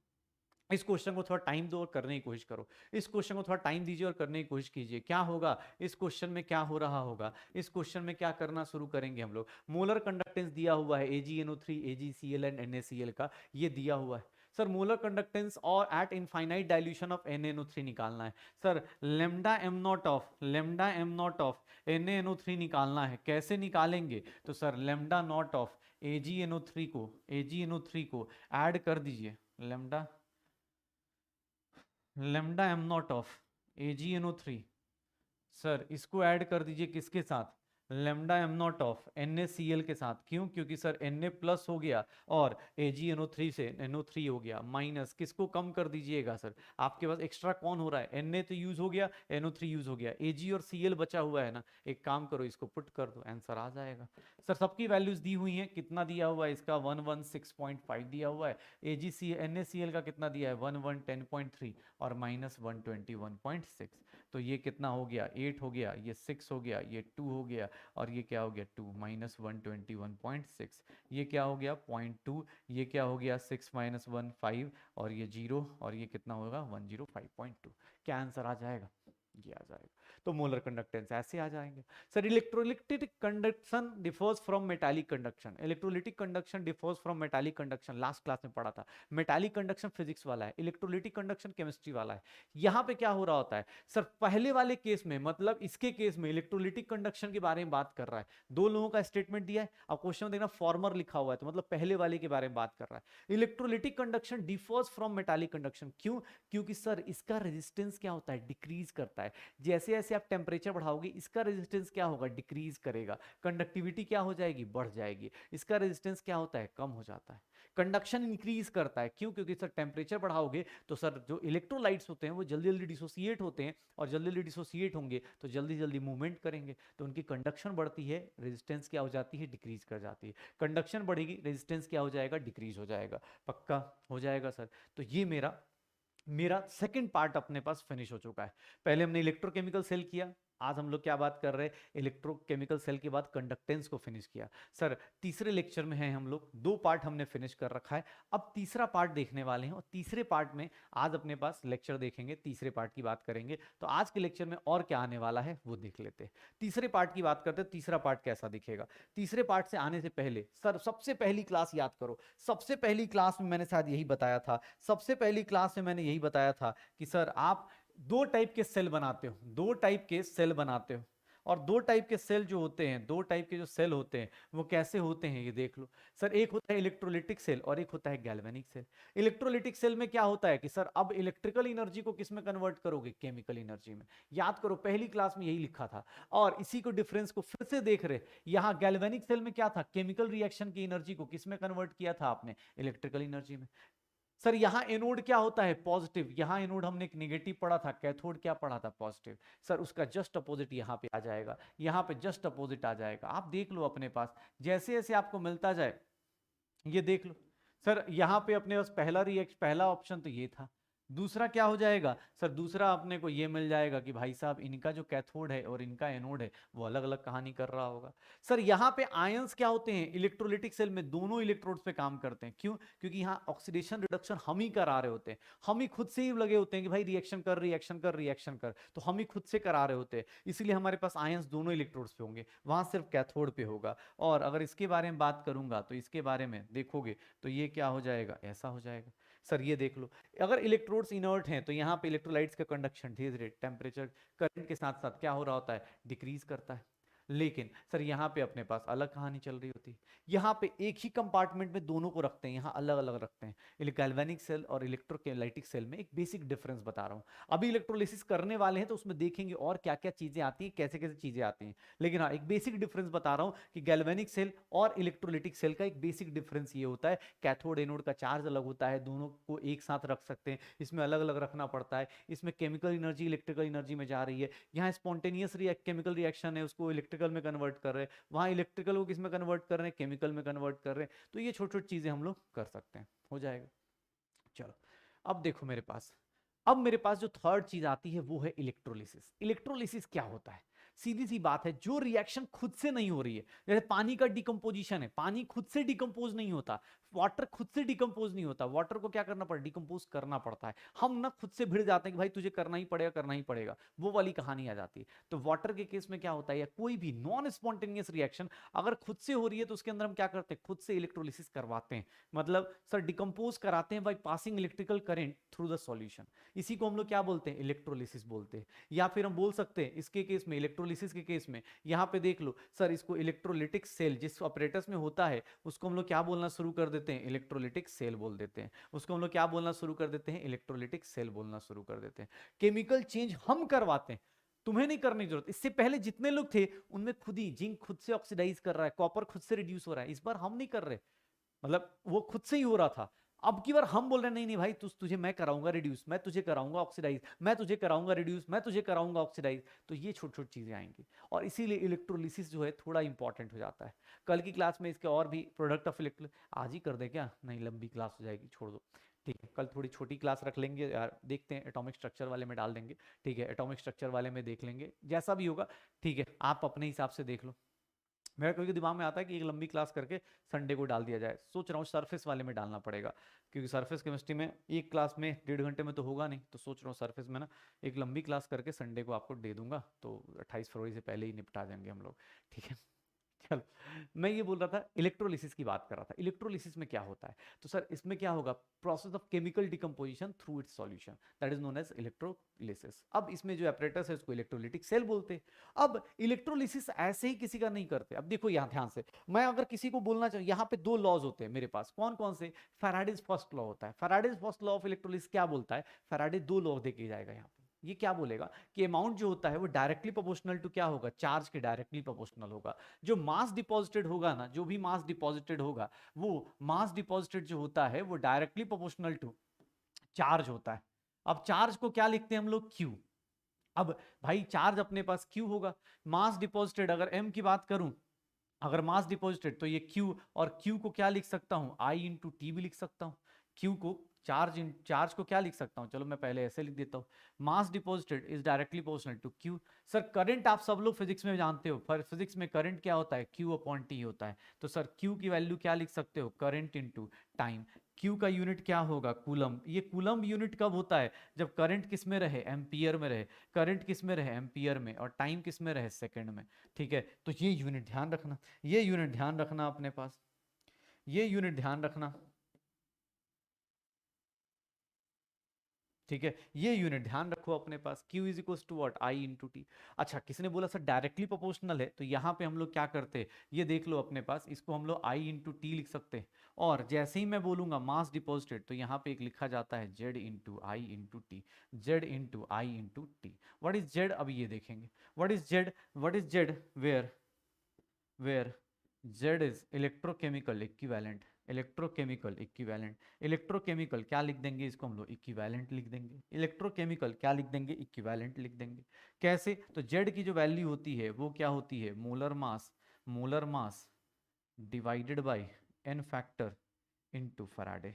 इस क्वेश्चन को थोड़ा टाइम दो और करने की कोशिश करो, इस क्वेश्चन को थोड़ा टाइम दीजिए और करने की कोशिश कीजिए, क्या होगा इस क्वेश्चन में, क्या हो रहा होगा इस क्वेश्चन में, क्या करना शुरू करेंगे हम लोग। मोलर कंडक्टेंस दिया हुआ है AgNO3 AgCl एंड NaCl का, ये दिया हुआ है। सर मोलर कंडक्टेंस और eight infinite dilution of NaNO3 निकालना है। Sir lambda am not of NaNO3 निकालना है, कैसे निकालेंगे? तो sir lambda naught of AgNO3 को ऐड कर दीजिए, lambda am not of AgNO3, sir इसको ऐड कर दीजिए किसके साथ, lambda am not of NaCl के साथ। क्यों? क्योंकि सर Na प्लस हो गया और AgNO3 से NO3 हो गया, माइनस किसको कम कर दीजिएगा सर, आपके पास एक्स्ट्रा कौन हो रहा है, Na तो यूज हो गया, NO3 यूज हो गया, Ag और Cl बचा हुआ है ना, एक काम करो इसको पुट कर दो, आंसर आ जाएगा। सर सबकी वैल्यूज दी हुई हैं, कितना दिया हुआ है इसका 116.5 दिया हुआ है, NaCl का कितना दिया है 1110.3 और माइनस 121.6, तो ये कितना हो गया 8 हो गया, ये 6 हो गया, ये 2 हो गया और ये क्या हो गया 2 माइनस 121.6, ये क्या हो गया 0.2, ये क्या हो गया 6 माइनस 1 5 और ये 0 और ये कितना होगा 105.2, क्या आंसर आ जाएगा? ये आ जाएगा। तो मोलर कंडक्टेंस ऐसे आ जाएंगे। Sir electrolytic conduction differs from metallic conduction, electrolytic conduction differs from metallic conduction, last class में पढ़ा था। मेटालिक कंडक्शन फिजिक्स वाला है, इलेक्ट्रोलिटिक कंडक्शन केमिस्ट्री वाला है। यहाँ पे क्या हो रहा होता है सर, पहले वाले केस में मतलब इसके केस में इलेक्ट्रोलिटिक कंडक्शन के बारे में बात कर रहा है, दो लोगों का स्टेटमेंट दिया है, अब क्वेश्चन में देखना फॉर्मर लिखा हुआ है, तो मतलब पहले वाले के बारे में बात कर रहा है। Electrolytic conduction differs from metallic conduction, क्यों? क्योंकि सर इसका रेजिस्टेंस क्या होता है, डिक्रीज करता है, जैसे जैसे आप टेम्परेचर बढ़ाओगे इसका रेजिस्टेंस क्या होगा, डिक्रीज करेगा, कंडक्टिविटी क्या हो जाएगी, बढ़ जाएगी, इसका रेजिस्टेंस क्या होता है, कम हो जाता है। कंडक्शन इंक्रीज करता है। क्यों? क्योंकि सर टेम्परेचर बढ़ाओगे तो सर जो इलेक्ट्रोलाइट्स होते हैं वो जल्दी जल्दी डिसोसिएट होते हैं, और जल्दी जल्दी डिसोसिएट होंगे तो जल्दी जल्दी मूवमेंट करेंगे, तो उनकी कंडक्शन बढ़ती है, रेजिस्टेंस क्या हो जाती है? डिक्रीज कर जाती है। कंडक्शन बढ़ेगी, रेजिस्टेंस क्या हो जाएगा? डिक्रीज हो जाएगा। पक्का हो जाएगा सर। तो ये मेरा मेरा सेकंड पार्ट अपने पास फिनिश हो चुका है। पहले हमने इलेक्ट्रोकेमिकल सेल किया, आज हम लोग क्या बात कर रहे हैं? इलेक्ट्रोकेमिकल सेल के बाद कंडक्टेंस को फिनिश किया। सर तीसरे लेक्चर में हैं हम लोग, दो पार्ट हमने फिनिश कर रखा है, अब तीसरा पार्ट देखने वाले हैं, और तीसरे पार्ट में आज अपने पास लेक्चर देखेंगे, तीसरे पार्ट की बात करेंगे। तो आज के लेक्चर में और क्या आने वाला है वो देख लेते हैं। तीसरे पार्ट की बात करते हैं, तीसरा पार्ट कैसा दिखेगा। तीसरे पार्ट से आने से पहले सर सबसे पहली क्लास याद करो। सबसे पहली क्लास में मैंने शायद यही बताया था, सबसे पहली क्लास में मैंने यही बताया था कि सर आप दो टाइप के सेल बनाते हो, दो टाइप के सेल बनाते हो, और दो टाइप के सेल जो होते हैं, दो टाइप के जो सेल होते हैं वो कैसे होते हैं ये देख लो। सर एक होता है इलेक्ट्रोलिटिक सेल और एक होता है गैल्वेनिक सेल। इलेक्ट्रोलिटिक सेल में क्या होता है कि सर अब इलेक्ट्रिकल एनर्जी को किस में कन्वर्ट करोगे? केमिकल एनर्जी में। याद करो पहली क्लास में यही लिखा था, और इसी को डिफरेंस को फिर से देख रहे। यहां गैल्वेनिक सेल में क्या था? केमिकल रिएक्शन की एनर्जी को किस में कन्वर्ट किया था आपने? इलेक्ट्रिकल एनर्जी में। सर यहां एनोड क्या होता है? पॉजिटिव। यहां एनोड हमने एक नेगेटिव पढ़ा था, कैथोड क्या पढ़ा था? पॉजिटिव। सर उसका जस्ट अपोजिट यहां पे आ जाएगा, यहां पे जस्ट अपोजिट आ जाएगा। आप देख लो अपने पास जैसे जैसे आपको मिलता जाए, ये देख लो। सर यहां पे अपने पास पहला ऑप्शन तो ये था। दूसरा क्या हो जाएगा? सर दूसरा अपने को ये मिल जाएगा कि भाई साहब इनका जो कैथोड है और इनका एनोड है वो अलग अलग कहानी कर रहा होगा। सर यहां पे आयंस क्या होते हैं? इलेक्ट्रोलिटिक सेल में दोनों इलेक्ट्रोड्स पे काम करते हैं। क्यों? क्योंकि यहाँ ऑक्सीडेशन रिडक्शन हम ही करा रहे होते हैं, हम ही खुद से ही लगे होते हैं कि भाई रिएक्शन कर रिएक्शन कर रिएक्शन कर, तो हम ही खुद से करा रहे होते हैं, इसलिए हमारे पास आयंस दोनों इलेक्ट्रोड्स पे होंगे, वहां सिर्फ कैथोड पे होगा। और अगर इसके बारे में बात करूंगा तो इसके बारे में देखोगे तो ये क्या हो जाएगा? ऐसा हो जाएगा। सर ये देख लो, अगर इलेक्ट्रोड्स इनर्ट हैं तो यहाँ पे इलेक्ट्रोलाइट्स का कंडक्शन धीरे धीरे टेम्परेचर करंट के साथ साथ क्या हो रहा होता है? डिक्रीज करता है। लेकिन सर यहाँ पे अपने पास अलग कहानी चल रही होती है। यहाँ पे एक ही कंपार्टमेंट में दोनों को रखते हैं, यहाँ अलग अलग रखते हैं। गैल्वेनिक सेल और इलेक्ट्रोलाइटिक सेल में एक बेसिक डिफरेंस बता रहा हूँ। अभी इलेक्ट्रोलिसिस करने वाले हैं तो उसमें देखेंगे और क्या क्या चीजें आती हैं, कैसे कैसे चीजें आती हैं। लेकिन हाँ एक बेसिक डिफरेंस बता रहा हूँ कि गैल्वेनिक सेल और इलेक्ट्रोलिटिक सेल का एक बेसिक डिफरेंस ये होता है, कैथोड एनोड का चार्ज अलग होता है, दोनों को एक साथ रख सकते हैं, इसमें अलग अलग रखना पड़ता है। इसमें केमिकल एनर्जी इलेक्ट्रिकल एनर्जी में जा रही है, यहाँ स्पॉन्टेनियस केमिकल रिएक्शन है उसको इलेक्ट्रिकल में कन्वर्ट कर रहे हैं, वहां इलेक्ट्रिकल को किस में कन्वर्ट कर रहे हैं? केमिकल में कन्वर्ट कर रहे हैं। तो ये छोटी छोटी चीजें हम लोग कर सकते हैं, हो जाएगा। चलो अब देखो मेरे पास, अब मेरे पास जो थर्ड चीज आती है वो है इलेक्ट्रोलिसिस। इलेक्ट्रोलिसिस क्या होता है? सीधी सी बात है, जो रिएक्शन खुद से नहीं हो रही है, जैसे पानी का डिकम्पोजिशन है, पानी खुद से डिकम्पोज नहीं होता, वाटर खुद से डिकम्पोज नहीं होता, वाटर को क्या करना पड़ता? डिकम्पोज करना पड़ता है। हम ना खुद से भिड़ जाते हैं कि भाई तुझे करना ही पड़ेगा करना ही पड़ेगा, वो वाली कहानी आ जाती है। तो वाटर के केस में क्या होता है, या कोई भी नॉन स्पॉन्टेनियस रिएक्शन अगर खुद से हो रही है तो उसके अंदर हम क्या करते हैं? खुद से इलेक्ट्रोलिसिस करवाते हैं, मतलब सर डिकम्पोज कराते हैं by passing electrical current through the solution. इसी को हम लोग क्या बोलते हैं? इलेक्ट्रोलिसिस बोलते हैं। या फिर हम बोल सकते हैं इसके केस में, इलेक्ट्रोलिसिस के केस में, यहां पे देख लो सर, इसको इलेक्ट्रोलिटिक सेल जिस ऑपरेटर्स में होता है उसको हम लोग क्या बोलना शुरू कर देते हैं? इलेक्ट्रोलिटिक सेल बोल देते हैं। उसको हम लोग क्या बोलना शुरू कर देते हैं? इलेक्ट्रोलिटिक सेल बोलना शुरू कर देते हैं। केमिकल चेंज हम करवाते हैं, तुम्हें नहीं करने की जरूरत। इससे पहले जितने लोग थे उनमें खुद ही जिंक खुद से ऑक्सीडाइज कर रहा है, कॉपर खुद से रिड्यूस हो रहा है, इस बार हम नहीं कर रहे, मतलब वो खुद से ही हो रहा था। अब की बार हम बोल रहे हैं नहीं नहीं भाई तुझे मैं कराऊंगा रिड्यूस, मैं तुझे कराऊंगा ऑक्सीडाइज, मैं तुझे कराऊंगा रिड्यूस, मैं तुझे कराऊंगा ऑक्सीडाइज। तो ये छोटी छोटी चीजें आएंगी, और इसीलिए इलेक्ट्रोलिसिस जो है थोड़ा इंपॉर्टेंट हो जाता है। कल की क्लास में इसके और भी प्रोडक्ट ऑफ इलेक्ट्रो, आज ही कर दे क्या? नहीं लंबी क्लास हो जाएगी, छोड़ दो। ठीक है, कल थोड़ी छोटी क्लास रख लेंगे यार, देखते हैं एटॉमिक स्ट्रक्चर वाले में डाल देंगे। ठीक है, एटॉमिक स्ट्रक्चर वाले में देख लेंगे, जैसा भी होगा। ठीक है, आप अपने हिसाब से देख लो। मेरा कभी दिमाग में आता है कि एक लंबी क्लास करके संडे को डाल दिया जाए, सोच रहा हूँ सरफेस वाले में डालना पड़ेगा, क्योंकि सरफेस केमिस्ट्री में एक क्लास में 1.5 घंटे में तो होगा नहीं, तो सोच रहा हूँ सरफेस में ना एक लंबी क्लास करके संडे को आपको दे दूंगा, तो 28 फरवरी से पहले ही निपटा देंगे हम लोग। ठीक है, चलो। मैं ये बोल रहा था, इलेक्ट्रोलिसिस की बात कर रहा था। इलेक्ट्रोलिसिस में क्या होता है? तो सर इसमें क्या होगा? Process of chemical decomposition through its solution, that is known as electrolysis. अब इसमें जो एपरेटस है उसको इलेक्ट्रोलिटिक सेल बोलते हैं। अब इलेक्ट्रोलिसिस ऐसे ही किसी का नहीं करते। अब देखो यहाँ ध्यान से, मैं अगर किसी को बोलना चाहूँ, यहाँ पे दो लॉज होते हैं मेरे पास, कौन कौन से? फैराडेज फर्स्ट लॉ होता है। Faraday's first law of electrolysis क्या बोलता है? फैराडे दो लॉ देके जाएगा यहाँ पे। ये क्या बोलेगा कि अमाउंट जो होता है वो डायरेक्टली प्रोपोर्शनल टू क्या होगा, चार्ज के डायरेक्टली प्रोपोर्शनल होगा। जो मास डिपॉजिटेड होगा ना, जो भी मास डिपॉजिटेड होगा, वो मास डिपॉजिटेड जो होता है वो डायरेक्टली प्रोपोर्शनल टू चार्ज होता है। अब चार्ज को क्या लिखते हैं हम लोग, क्यू। अब भाई चार्ज अपने पास क्यू होगा, मास डिपॉजिटेड अगर एम की बात करूं, अगर मास डिपॉजिटेड तो ये Q, और Q को क्या लिख सकता हूं, I इंटू टी भी लिख सकता हूं। Q को चार्ज को क्या लिख सकता हूं, चलो मैं पहले ऐसे लिख देता हूं, mass deposited is directly proportional to Q। Sir current आप सब लोग फिजिक्स में जानते हो, पर फिजिक्स में करंट क्या होता है, Q अपॉन टी होता है। तो सर Q की वैल्यू क्या लिख सकते हो, करंट इंटू टाइम। Q का यूनिट क्या होगा, कूलम। ये कूलम यूनिट कब होता है, जब करंट किस में रहे, एम्पियर में रहे। करंट किस में रहे, एम्पियर में, और टाइम किस में रहे, सेकंड में। ठीक है, तो ये यूनिट ध्यान रखना, ये यूनिट ध्यान रखना अपने पास, ये यूनिट ध्यान रखना। ठीक है, ये यूनिट ध्यान रखो अपने पास, Q is equal to what, I into T. अच्छा, किसी ने बोला सर डायरेक्टली प्रोपोर्शनल है, तो यहाँ पे हम लोग क्या करते हैं, ये देख लो अपने पास, इसको हम लोग आई इंटू टी लिख सकते हैं। और जैसे ही मैं बोलूंगा मास डिपॉजिटेड, तो यहाँ पे एक लिखा जाता है Z into I into T, Z into I into T. What is Z, अभी ये देखेंगे, what is Z, what is Z, where Z is electrochemical equivalent, electrochemical equivalent. Electrochemical क्या लिख देंगे, इसको हम लोग इक्विवेलेंट लिख देंगे। इलेक्ट्रोकेमिकल क्या लिख देंगे, इक्विवेलेंट लिख देंगे। कैसे, तो Z की जो वैल्यू होती है वो क्या होती है, molar mass, molar mass divided by n factor into Faraday,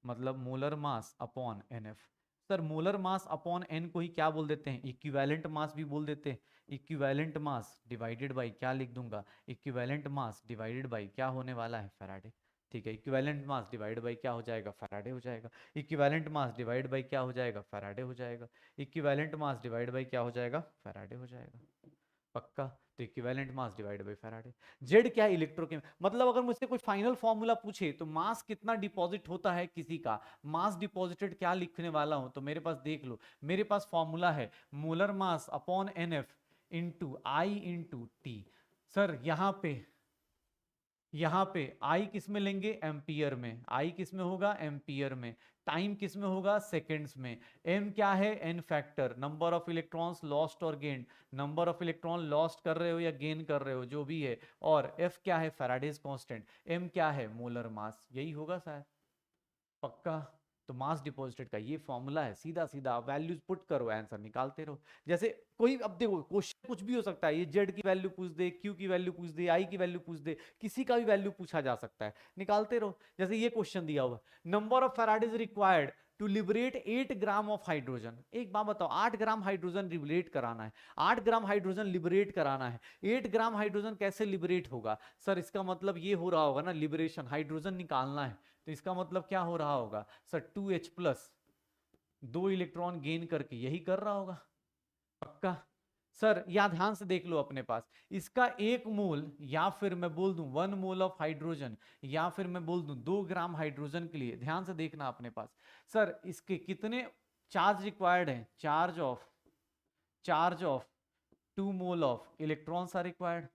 मतलब molar mass upon NF। Sir molar mass upon n को ही क्या बोल देते हैं, इक्विवेलेंट मास भी बोल देते हैं। इक्विवेलेंट मास डिवाइडेड बाय क्या लिख दूंगा, इक्विवेलेंट मास डिवाइडेड बाय क्या होने वाला है, फैराडे। ठीक है, इक्विवेलेंट मास डिवाइड बाय क्या हो जाएगा, फैराडे हो जाएगा। इक्विवेलेंट मास डिवाइड बाय क्या हो जाएगा, फैराडे हो जाएगा। इक्विवेलेंट मास डिवाइड बाय क्या हो जाएगा, फैराडे हो जाएगा। पक्का, तो equivalent mass divide by Faraday. Z क्या है, इलेक्ट्रोकेम, मतलब अगर मुझसे कोई फाइनल फॉर्मूला पूछे तो मास कितना डिपॉजिट होता है किसी का, मास डिपॉजिटेड क्या लिखने वाला हूं, तो मेरे पास देख लो, मेरे पास फॉर्मूला है molar mass upon NF into I into T. Sir यहाँ पे आई किस में लेंगे, एम्पियर में, आई किस में होगा, एम्पियर में। टाइम किस में होगा, सेकेंड्स में। एम क्या है, n factor, number of electrons lost और gain, number of electron lost कर रहे हो या गेन कर रहे हो जो भी है। और एफ क्या है, फैराडेज कांस्टेंट। एम क्या है, मोलर मास, यही होगा शायद। पक्का, तो मास डिपॉजिटेड का ये फॉर्मूला है, सीधा सीधा वैल्यूज पुट करो, आंसर निकालते रहो। जैसे कोई, अब देखो क्वेश्चन कुछ भी हो सकता है, ये जेड की वैल्यू पूछ दे, क्यू की वैल्यू पूछ दे, आई की वैल्यू पूछ दे, किसी का भी वैल्यू पूछा जा सकता है, निकालते रहो। जैसे ये क्वेश्चन दिया हुआ, number of faradays required to liberate 8 gram of hydrogen. एक बात बताओ, 8 ग्राम हाइड्रोजन लिबरेट कराना है, 8 ग्राम हाइड्रोजन लिबरेट कराना है, 8 ग्राम हाइड्रोजन कैसे लिबरेट होगा। सर इसका मतलब ये हो रहा होगा ना, लिबरेशन, हाइड्रोजन निकालना है, तो इसका मतलब क्या हो रहा होगा sir, 2H plus, 2 electron gain करके यही कर रहा होगा। पक्का, सर या ध्यान से देख लो अपने पास, इसका 1 मोल, या फिर मैं बोल दूं 1 मोल ऑफ हाइड्रोजन, या फिर मैं बोल दूं 2 ग्राम हाइड्रोजन के लिए, ध्यान से देखना अपने पास। सर इसके कितने चार्ज रिक्वायर्ड है, charge of 2 mole of electrons are required,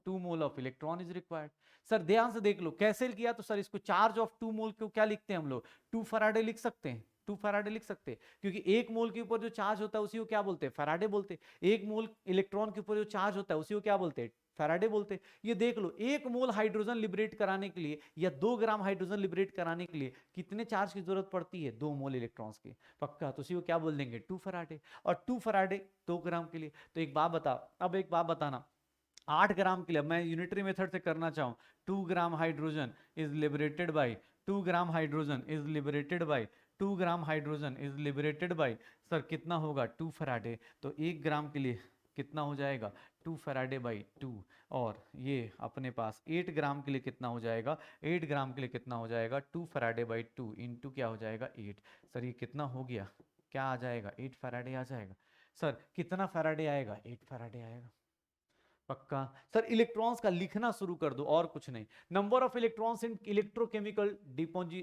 2 mole of electron is required. Sir ध्यान से देख लो कैसे किया, तो सर इसको चार्ज ऑफ 2 मोल को क्या लिखते हैं हम लोग, 2 फैराडे लिख सकते हैं, 2 फैराडे लिख सकते हैं, क्योंकि 1 मोल के ऊपर जो चार्ज होता है उसी को क्या बोलते हैं, फैराडे बोलते हैं। 1 मोल इलेक्ट्रॉन के ऊपर जो चार्ज होता है उसी को क्या बोलते हैं, फैराडे बोलते हैं। ये देख लो, 1 मोल हाइड्रोजन लिबरेट कराने के लिए या 2 ग्राम हाइड्रोजन लिबरेट कराने के लिए कितने चार्ज की जरूरत पड़ती है, 2 मोल इलेक्ट्रॉन्स की। पक्का, तो उसी को क्या बोल देंगे, 2 फैराडे। और 2 फैराडे 2 ग्राम के लिए, तो एक बात बता, अब एक बात बताना, 8 ग्राम के लिए मैं यूनिटरी मेथड से करना चाहूँ, 2 gram hydrogen is liberated bye, 2 gram hydrogen is liberated bye, 2 gram hydrogen is liberated bye, sir कितना होगा, 2 फैराडे। तो 1 ग्राम के लिए कितना हो जाएगा, 2 फैराडे/2। और ये अपने पास 8 ग्राम के लिए कितना हो जाएगा, 8 ग्राम के लिए कितना हो जाएगा, 2 फैराडे/2 इंटू क्या हो जाएगा, 8। सर ये कितना हो गया, क्या आ जाएगा, 8 फैराडे आ जाएगा। सर कितना फैराडे आएगा, 8 फैराडे आएगा। पक्का, सर इलेक्ट्रॉन्स का लिखना शुरू कर दो, और कुछ नहीं। Number of electrons in electrochemical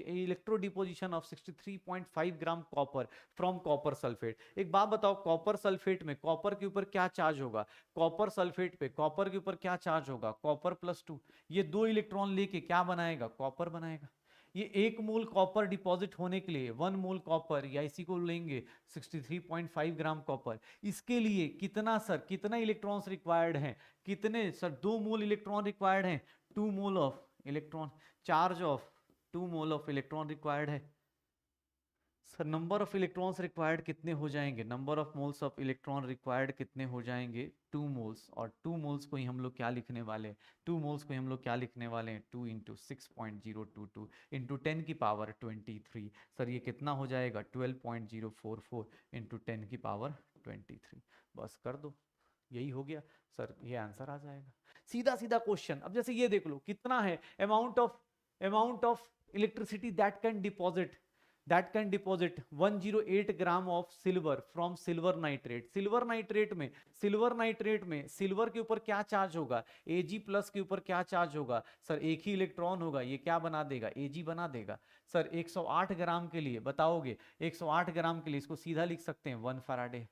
electro deposition of 63.5 gram copper from copper sulphate. एक बात बताओ, कॉपर सल्फेट में कॉपर के ऊपर क्या चार्ज होगा, कॉपर सल्फेट पे कॉपर के ऊपर क्या चार्ज होगा, कॉपर +2। ये 2 इलेक्ट्रॉन लेके क्या बनाएगा, कॉपर बनाएगा। ये 1 मोल कॉपर डिपॉजिट होने के लिए 1 मोल कॉपर, या इसी को लेंगे 63.5 ग्राम कॉपर, इसके लिए कितना सर, कितना इलेक्ट्रॉन्स रिक्वायर्ड हैं, कितने सर, 2 मोल इलेक्ट्रॉन रिक्वायर्ड हैं, 2 mole of electron, charge of 2 mole of electron required है। Sir number of electrons required कितने हो जाएंगे, number of moles of electron required कितने हो जाएंगे, 2 मोल्स, और 2 मोल्स को ही हम लोग क्या लिखने वाले हैं, 2 मोल्स को ही हम लोग क्या लिखने वाले हैं, 2 इंटू 6.022 इंटू 10⁻23। सर ये कितना हो जाएगा, 12.044 इंटू 10⁻23। बस कर दो, यही हो गया सर, ये आंसर आ जाएगा। सीधा सीधा क्वेश्चन। अब जैसे ये देख लो कितना है, amount of electricity that can deposit 108 gram of silver from silver nitrate. Silver nitrate में सिल्वर के ऊपर क्या चार्ज होगा, Ag प्लस के ऊपर क्या चार्ज होगा सर, एक ही इलेक्ट्रॉन होगा, ये क्या बना देगा, Ag बना देगा। सर 108 ग्राम के लिए बताओगे, 108 ग्राम के लिए इसको सीधा लिख सकते हैं 1 फैराडे,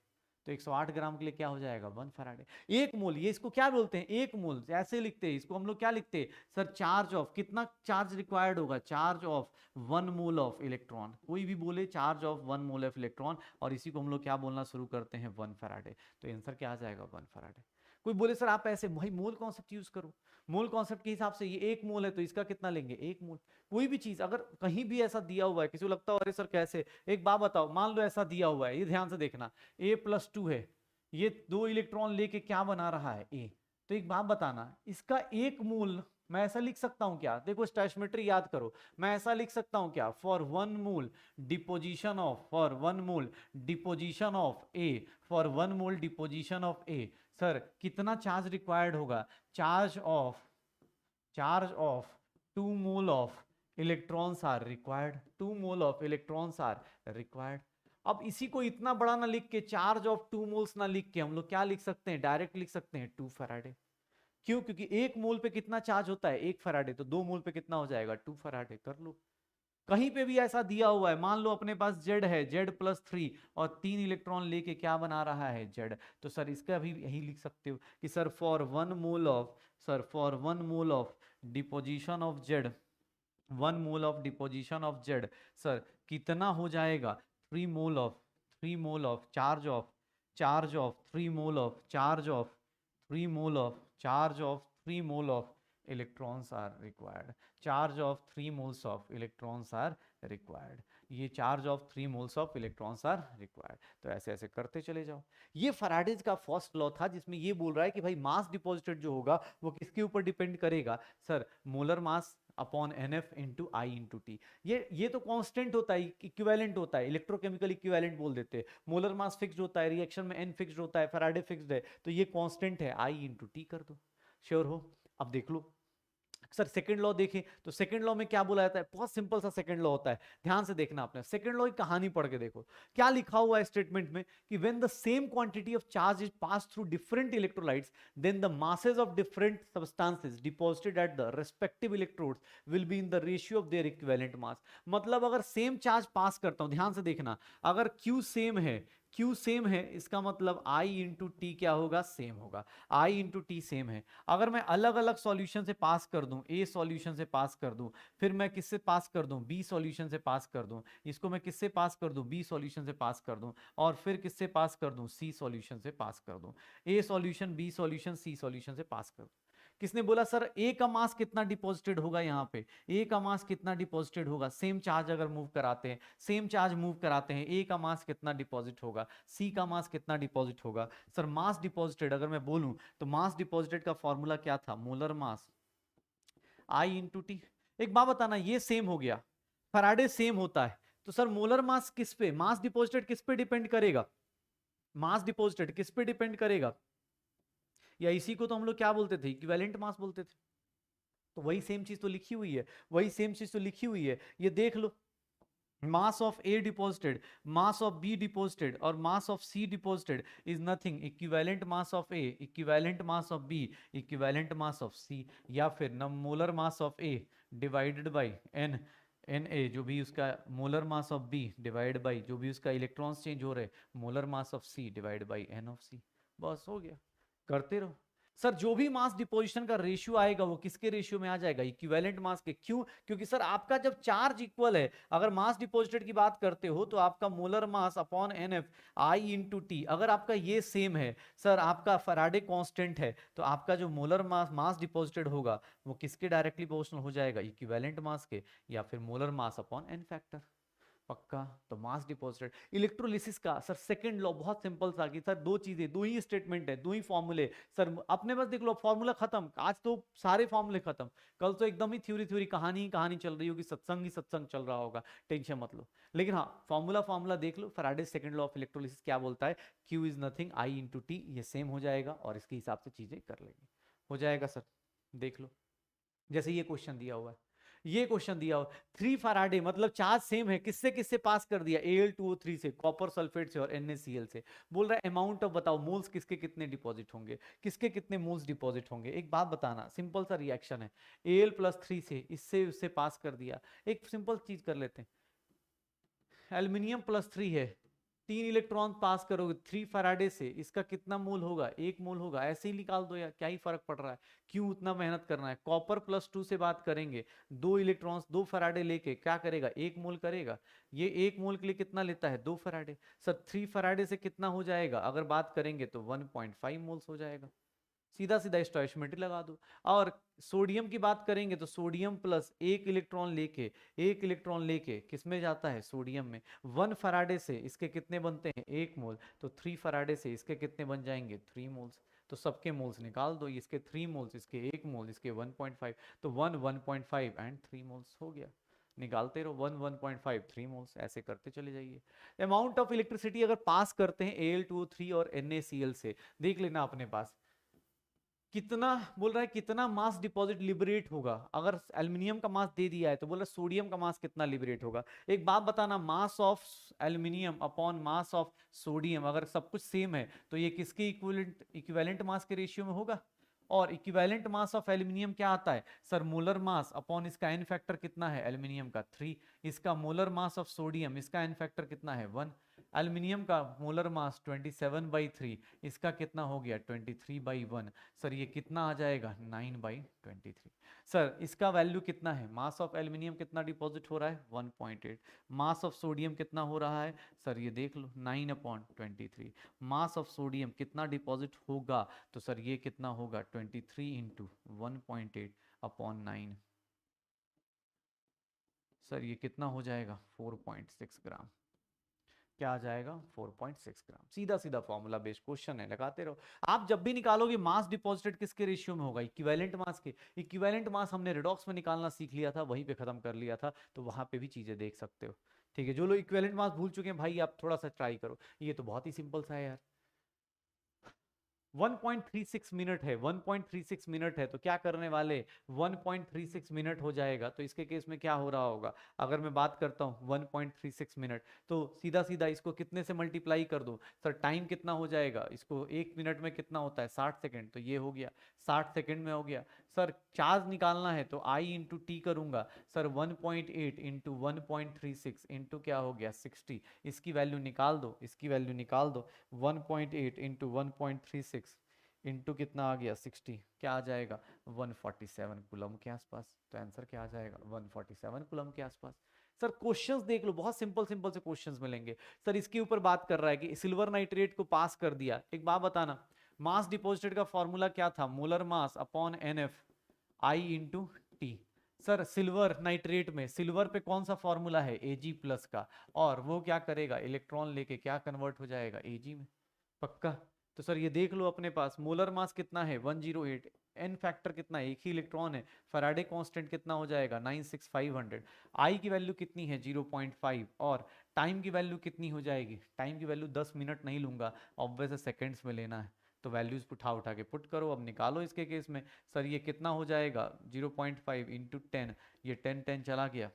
तो 108 ग्राम के लिए क्या हो जाएगा 1 फैराडे। 1 मोल, ये इसको क्या बोलते हैं, 1 मोल ऐसे लिखते हैं इसको हम लोग, क्या लिखते हैं सर, चार्ज ऑफ, कितना चार्ज रिक्वायर्ड होगा, charge of 1 mole of electron, कोई भी बोले charge of 1 mole of electron, और इसी को हम लोग क्या बोलना शुरू करते हैं 1 फैराडे। तो आंसर क्या आ जाएगा 1 फैराडे। कोई बोले सर आप ऐसे भाई मोल कॉन्सेप्ट यूज करो, मोल कॉन्सेप्ट के हिसाब से ये 1 मोल है तो इसका कितना लेंगे 1 मोल। कोई भी चीज अगर कहीं भी ऐसा दिया हुआ है, किसी को लगता है अरे सर कैसे, एक बात बताओ, मान लो ऐसा दिया हुआ है, ये ध्यान से देखना, A+2 है, ये 2 इलेक्ट्रॉन लेके क्या बना रहा है A, तो एक बात बताना, इसका 1 मोल मैं ऐसा लिख सकता हूं क्या, देखो स्टैचमेट्री याद करो, मैं ऐसा लिख सकता हूं क्या, for 1 mole deposition of A, sir कितना चार्ज रिक्वायर्ड होगा, charge of 2 mole of electrons are required, 2 mole of electrons are required. अब इसी को इतना बड़ा ना लिख के, चार्ज ऑफ 2 मोल्स ना लिख के, हम लोग क्या लिख सकते हैं, डायरेक्ट लिख सकते हैं 2 फैराडे। क्यों, क्योंकि 1 मोल पे कितना चार्ज होता है 1 फैराडे, तो 2 मोल पे कितना हो जाएगा 2 फैराडे। कर लो, कहीं पे भी ऐसा दिया हुआ है, मान लो अपने पास Z है, Z+3 और 3 इलेक्ट्रॉन लेके क्या बना रहा है Z, तो सर इसका भी यही लिख सकते हो कि sir for 1 mole of deposition of Z, 1 mole of Z, sir कितना हो जाएगा 3 mole of charge of electrons are required, charge of 3 moles of electrons are required, ये charge of 3 moles of electrons are required. तो ऐसे ऐसे करते चले जाओ। ये फैराडेज का फर्स्ट लॉ था जिसमें ये बोल रहा है कि भाई मास डिपॉजिटेड जो होगा वो किसके ऊपर डिपेंड करेगा sir, molar mass upon NF into I into T. ये तो कांस्टेंट होता है, इक्विवेलेंट होता है, इलेक्ट्रोकेमिकल इक्विवेलेंट बोल देते हैं। मोलर मास फिक्स्ड होता है, रिएक्शन में N फिक्स्ड होता है, फैराडे फिक्स्ड है, तो ये कांस्टेंट है, आई इंटू टी कर दो। श्योर हो? अब देख लो सर सेकंड लॉ देखें तो सेकंड लॉ में क्या बोला जाता है, बहुत सिंपल सा सेकंड लॉ होता है, ध्यान से देखना आपने सेकंड लॉ की कहानी पढ़ के देखो क्या लिखा हुआ है स्टेटमेंट में कि when the same quantity of charge is pass through different electrolytes then the masses of different substances deposited at the respective electrodes will be in the ratio of their equivalent mass। मतलब अगर same charge पास करता हूं, ध्यान से देखना, अगर Q same है इसका मतलब I इंटू टी क्या होगा, सेम होगा, I इंटू टी सेम है। अगर मैं अलग अलग सॉल्यूशन से पास कर दूं, A सॉल्यूशन से पास कर दूं, फिर मैं किससे पास कर दूं, B सॉल्यूशन से पास कर दूं, इसको मैं किससे पास कर दूं, B सॉल्यूशन से पास कर दूं, और फिर किससे पास कर दूं, C सॉल्यूशन से पास कर दूं, A solution, B solution, C solution से पास कर दूं। किसने बोला सर ए का मास कितना डिपॉजिटेड होगा, यहाँ पे ए का मास कितना डिपॉजिटेड होगा, सेम चार्ज अगर मूव कराते हैं, ए का मास कितना डिपॉजिट होगा, सी का मास कितना डिपॉजिट होगा। सर मास डिपॉजिटेड अगर मैं बोलूं तो मास डिपॉजिटेड का फॉर्मूला क्या था, मोलर मास आई इंटू टी। एक बात बताना, ये सेम हो गया, फैराडे सेम होता है, तो सर मोलर मास किस पे, मास डिपॉजिटेड किस पे डिपेंड करेगा, या इसी को तो हम लोग क्या बोलते थे, इक्विवेलेंट मास बोलते थे। तो वही सेम चीज तो लिखी हुई है, ये देख लो, mass of A deposited, mass of B deposited और mass of C deposited is nothing, equivalent mass of A, equivalent mass of B, equivalent mass of C, या फिर न molar mass of A divided by Na जो भी उसका molar mass of B divide by जो भी उसका electrons change हो रहे molar mass of C divide by N of C। बस हो गया, करते रहो। सर जो भी मास डिपोजिशन का रेशियो आएगा वो किसके रेशियो में आ जाएगा, इक्विवेलेंट मास के। क्यों? क्योंकि सर आपका जब चार्ज इक्वल है, अगर मास डिपोजिटेड की बात करते हो तो आपका मोलर मास अपॉन एनएफ आई इंटू टी, अगर आपका ये सेम है सर, आपका फैराडे कांस्टेंट है, तो आपका जो मोलर मास मास डिपोजिटेड होगा वो किसके डायरेक्टली प्रोपोर्शनल हो जाएगा, इक्विवेलेंट मास के, या फिर molar mass upon N factor. पक्का? तो मास डिपॉजिटेड। इलेक्ट्रोलिसिस का सर सेकंड लॉ बहुत सिंपल सा, कि सर दो चीजें, दो ही स्टेटमेंट है, दो ही फॉर्मूले। सर अपने बस देख लो, फॉर्मूला खत्म, आज तो सारे फॉर्मूले खत्म, कल तो एकदम ही थ्योरी थ्योरी कहानी ही कहानी चल रही होगी, सत्संग ही सत्संग चल रहा होगा, टेंशन मत लो। लेकिन हाँ, फॉर्मूला फॉर्मूला देख लो, Faraday second law of electrolysis क्या बोलता है, Q is nothing I into T, ये सेम हो जाएगा और इसके हिसाब से चीजें कर लेंगे, हो जाएगा सर। देख लो, जैसे ये क्वेश्चन दिया हुआ है, ये क्वेश्चन दिया हो, 3 फैराडे मतलब चार्ज सेम है, किससे किससे पास कर दिया, Al2O3 से, कॉपर सल्फेट से और NaCl से। बोल रहा है अमाउंट ऑफ बताओ, मोल्स किसके कितने डिपॉजिट होंगे, किसके कितने मोल्स डिपॉजिट होंगे। एक बात बताना, सिंपल सा रिएक्शन है, Al+3 से इससे उससे पास कर दिया। एक सिंपल चीज कर लेते हैं, एल्यूमिनियम +3 है, 3 इलेक्ट्रॉन पास करोगे 3 फैराडे से, इसका कितना मोल होगा, 1 मोल होगा, ऐसे ही निकाल दो यार, क्या ही फर्क पड़ रहा है, क्यों उतना मेहनत करना है। कॉपर +2 से बात करेंगे, 2 इलेक्ट्रॉन्स 2 फैराडे लेके क्या करेगा, 1 मोल करेगा, ये 1 मोल के लिए कितना लेता है, 2 फैराडे। सर 3 फैराडे से कितना हो जाएगा, अगर बात करेंगे तो 1.5 मोल्स हो जाएगा, सीधा सीधा स्टोइशियोमेट्री लगा दो। और सोडियम की बात करेंगे तो सोडियम प्लस एक इलेक्ट्रॉन लेके किस में जाता है, सोडियम में। 1 फराडे से इसके कितने बनते हैं, 1 मोल, तो 3 फराडे से इसके कितने बन जाएंगे, 3 मोल्स। तो सबके मोल्स निकाल दो, इसके 3 मोल्स, इसके 1 मोल, इसके 1.5, तो 1 1.5 एंड 3 मोल्स हो गया। निकालते रहो, 1 1.5 3 मोल्स, ऐसे करते चले जाइए। अमाउंट ऑफ इलेक्ट्रिसिटी अगर पास करते हैं Al2O3 और NaCl से, देख लेना अपने पास कितना, बोल रहा है कितना मास डिपॉजिट लिबरेट होगा। अगर एल्यूमिनियम का मास दे दिया है तो बोल रहा है सोडियम का मास कितना लिबरेट होगा। एक बात बताना, mass of aluminium upon mass of sodium अगर सब कुछ सेम है तो ये किसके इक्विवेलेंट इक्विवेलेंट मास के रेशियो में होगा। और इक्विवेलेंट मास ऑफ एल्यूमिनियम क्या आता है सर, मोलर मास अपॉन इसका एन फैक्टर कितना है एल्यूमिनियम का 3, इसका मोलर मास ऑफ सोडियम, इसका एन फैक्टर कितना है 1, एल्यूमिनियम का मोलर मास 27/3, इसका कितना हो गया 23/1। सर ये कितना आ जाएगा 9/23। सर इसका वैल्यू कितना है, मास ऑफ एल्यूमिनियम कितना डिपॉजिट हो रहा है 1.8, मास ऑफ सोडियम कितना हो रहा है सर ये देख लो 9/23, मास ऑफ सोडियम कितना डिपॉजिट होगा, तो सर ये कितना होगा 23 इंटू 1.8 अपॉन 9, सर ये कितना हो जाएगा 4.6 ग्राम। क्या आ जाएगा 4.6 ग्राम। सीधा सीधा फॉर्मूला बेस्ड क्वेश्चन है, लगाते रहो। आप जब भी निकालोगे मास डिपॉजिटेड किसके रेशियो में होगा, इक्विवेलेंट मास के। इक्विवेलेंट मास हमने रिडॉक्स में निकालना सीख लिया था, वहीं पे खत्म कर लिया था, तो वहां पे भी चीजें देख सकते हो। ठीक है, जो लोग इक्विवेलेंट मास भूल चुके हैं भाई, आप थोड़ा सा ट्राई करो, ये तो बहुत ही सिंपल सा है यार। 1.36 मिनट है, 1.36 मिनट है, तो क्या करने वाले 1.36 मिनट हो जाएगा, तो इसके केस में क्या हो रहा होगा, अगर मैं बात करता हूँ 1.36 मिनट, तो सीधा सीधा इसको कितने से मल्टीप्लाई कर दूं सर, टाइम कितना हो जाएगा, इसको 1 मिनट में कितना होता है 60 सेकेंड, तो ये हो गया 60 सेकेंड में हो गया। सर चार्ज निकालना है तो I इंटू टी करूंगा, सर 1.8 इंटू 1.36 इंटू क्या हो गया 60, इसकी वैल्यू निकाल दो, इसकी वैल्यू निकाल दो, 1.8 इंटू 1.36 इंटू कितना आ गया 60, क्या आ जाएगा 147 कूलम के आसपास। तो आंसर क्या आ जाएगा 147 कूलम के आसपास। सर क्वेश्चंस देख लो, बहुत सिंपल सिंपल से क्वेश्चंस मिलेंगे। सर इसके ऊपर बात कर रहा है कि सिल्वर नाइट्रेट को पास कर दिया। एक बात बताना, मास डिपॉजिटेड का फॉर्मूला क्या था, molar mass upon NF I into T. Sir silver nitrate में सिल्वर पे कौन सा फॉर्मूला है Ag+ का, और वो क्या करेगा इलेक्ट्रॉन लेके क्या कन्वर्ट हो जाएगा Ag में। पक्का? तो सर ये देख लो अपने पास मोलर मास कितना है 108, एन फैक्टर कितना है, एक ही इलेक्ट्रॉन है, फैराडे कांस्टेंट कितना हो जाएगा 96500, आई की वैल्यू कितनी है 0.5, और टाइम की वैल्यू कितनी हो जाएगी, टाइम की वैल्यू 10 मिनट नहीं लूंगा, ऑब्वियस सेकंड्स में लेना है, तो वैल्यूज उठा उठा के पुट करो, अब निकालो इसके केस में। सर ये कितना हो जाएगा 0.5 इंटू 10, ये 10 चला गया,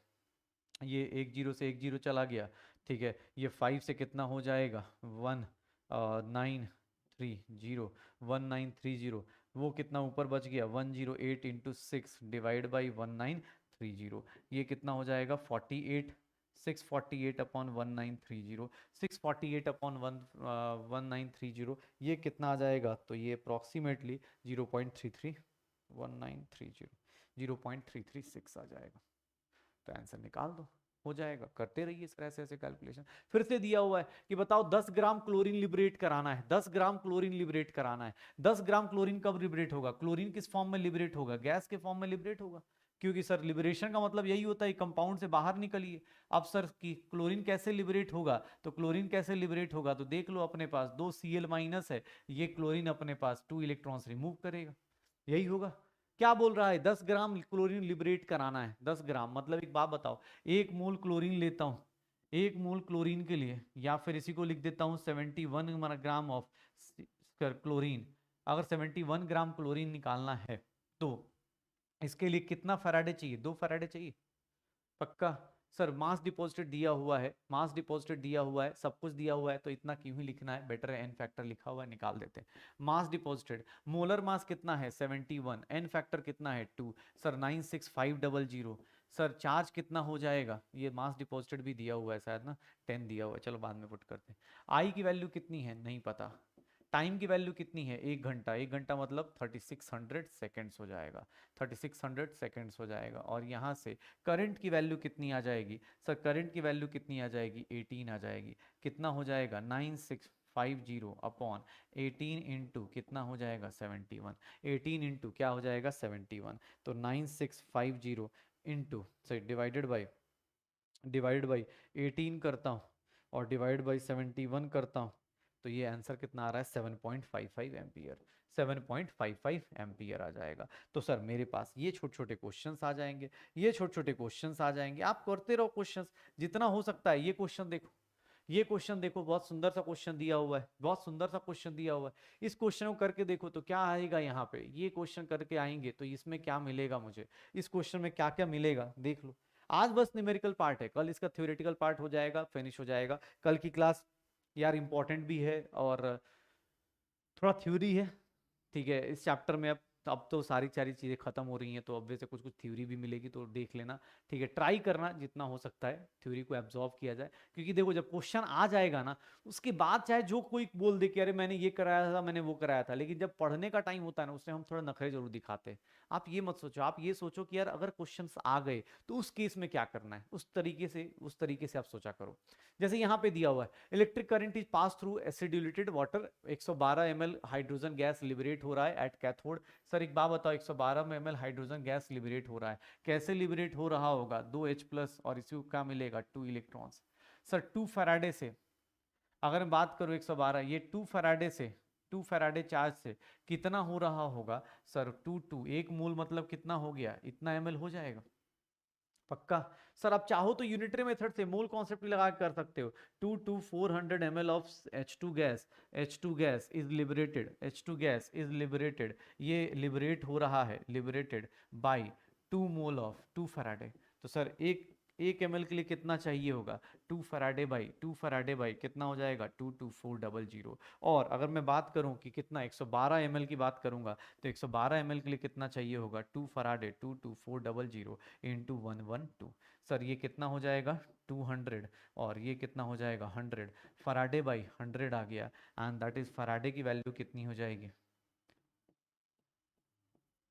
ये 1 0 से 1 0 चला गया, ठीक है, ये 5 से कितना हो जाएगा 1930, वो कितना ऊपर बच गया 108 इंटू 6 डिवाइड बाई 1930, ये कितना हो जाएगा 48 648 अपॉन 1930, 648 अपॉन 1930, ये कितना आ जाएगा? तो ये अप्रॉक्सीमेटली 0.33 1930 0.336 आ जाएगा। तो आंसर निकाल दो, हो जाएगा। करते रहिए सर ऐसे ऐसे कैलकुलेशन। फिर से दिया हुआ है कि बताओ 10 ग्राम क्लोरीन लिबरेट कराना है, 10 ग्राम क्लोरीन लिबरेट कराना है। 10 ग्राम क्लोरीन कब लिबरेट होगा? क्लोरीन किस फॉर्म में लिबरेट होगा? गैस के फॉर्म में लिबरेट होगा, क्योंकि सर लिबरेशन का मतलब यही होता है कंपाउंड से बाहर निकलिए। अब सर की क्लोरीन कैसे लिबरेट होगा? तो क्लोरीन कैसे लिबरेट होगा तो देख लो, अपने पास 2 Cl माइनस है, ये क्लोरीन अपने पास 2 इलेक्ट्रॉन्स रिमूव करेगा, यही होगा। क्या बोल रहा है? 10 ग्राम क्लोरीन लिबरेट कराना है। 10 ग्राम मतलब एक बात बताओ, एक मोल क्लोरीन लेता हूं, एक मोल क्लोरीन के लिए, या फिर इसी को लिख देता हूं 71 ग्राम ऑफ क्लोरीन। अगर 71 ग्राम क्लोरीन निकालना है तो इसके लिए कितना फैराडे चाहिए? 2 फैराडे चाहिए, पक्का। सर मास डिपॉजिटेड दिया हुआ है, मास डिपॉजिटेड दिया हुआ है, सब कुछ दिया हुआ है, तो इतना क्यों ही लिखना है, बेटर है एन फैक्टर लिखा हुआ है, निकाल देते हैं। मास डिपॉजिटेड, मोलर मास कितना है? 71, एन फैक्टर कितना है? 2। सर 96500। सर चार्ज कितना हो जाएगा? ये मास डिपॉजिटेड भी दिया हुआ है शायद ना, 10 दिया हुआ है, चलो बाद में पुट करते हैं। आई की वैल्यू कितनी है? नहीं पता। टाइम की वैल्यू कितनी है? 1 घंटा, 1 घंटा मतलब 3600 सेकेंड्स हो जाएगा, 3600 सेकेंड्स हो जाएगा। और यहाँ से करंट की वैल्यू कितनी आ जाएगी? सर करंट की वैल्यू कितनी आ जाएगी? 18 आ जाएगी। कितना हो जाएगा? 9650 अपॉन 18 इंटू कितना हो जाएगा? 71। 18 इंटू क्या हो जाएगा? 71। तो 9650 इंटू सॉरी डिवाइडेड बाई 18 करता हूँ और डिवाइड बाई 71 करता हूँ, तो ये आंसर कितना आ रहा है? 7.55 एम्पियर, 7.55 एम्पियर आ जाएगा। तो सर मेरे पास ये छोटे छोटे क्वेश्चंस आ जाएंगे, ये छोटे छोटे क्वेश्चंस आ जाएंगे। आप करते रहो क्वेश्चंस जितना हो सकता है। ये क्वेश्चन देखो, ये क्वेश्चन देखो, बहुत सुंदर सा क्वेश्चन दिया हुआ है, बहुत सुंदर सा क्वेश्चन दिया हुआ है। इस क्वेश्चन को करके देखो तो क्या आएगा यहाँ पे। ये क्वेश्चन करके आएंगे तो इसमें क्या मिलेगा मुझे, इस क्वेश्चन में क्या क्या मिलेगा देख लो। आज बस न्यूमेरिकल पार्ट है, कल इसका थ्योरेटिकल पार्ट हो जाएगा, फिनिश हो जाएगा। कल की क्लास यार इंपॉर्टेंट भी है और थोड़ा थ्योरी है, ठीक है। इस चैप्टर में अब तो सारी सारी चीज़ें खत्म हो रही हैं, तो अब से कुछ कुछ थ्योरी भी मिलेगी, तो देख लेना, ठीक है। ट्राई करना जितना हो सकता है थ्योरी को एब्जॉर्व किया जाए, क्योंकि देखो जब क्वेश्चन आ जाएगा ना, उसके बाद चाहे जो कोई बोल दे कि अरे मैंने ये कराया था, मैंने वो कराया था, लेकिन जब पढ़ने का टाइम होता है ना, उससे हम थोड़ा नखरे जरूर दिखाते हैं। आप ये मत सोचो, आप ये सोचो कि यार अगर क्वेश्चन आ गए तो उस केस में क्या करना है, उस तरीके से आप सोचा करो। जैसे यहाँ पे दिया हुआ है, electric current is pass through acidulated water, 112 ml hydrogen gas liberate हो रहा है एट कैथोड। सर एक बात बताओ, 112 ml हाइड्रोजन गैस लिबरेट हो रहा है, कैसे लिबरेट हो रहा होगा? 2H+ और इसी को क्या मिलेगा? 2 इलेक्ट्रॉन्स। सर 2 फैराडे से अगर मैं बात करूं 112, ये 2 फैराडे से, 2 फैराडे चार्ज से कितना हो रहा होगा? सर 2 1 मोल मतलब कितना हो गया? इतना ml हो जाएगा, पक्का। सर आप चाहो तो यूनिटरी मेथड से मोल कॉन्सेप्ट लगा कर सकते हो। 400 ml of H2 gas, H2 gas is liberated, H2 gas is liberated, ये लिबरेट हो रहा है, liberated bye 2 mole of 2 Faraday. तो सर एक ml के लिए कितना चाहिए होगा? 2 फैराडे बाई कितना हो जाएगा? 22400। और अगर मैं बात करूं कि कितना 112 ml की बात करूंगा, तो 112 ml के लिए कितना चाहिए होगा? 2 फैराडे 22400 इंटू 112। सर ये कितना हो जाएगा? 200, और ये कितना हो जाएगा? 100। फराडे बाई 100 आ गया, एंड दैट इज फराडे की वैल्यू कितनी हो जाएगी?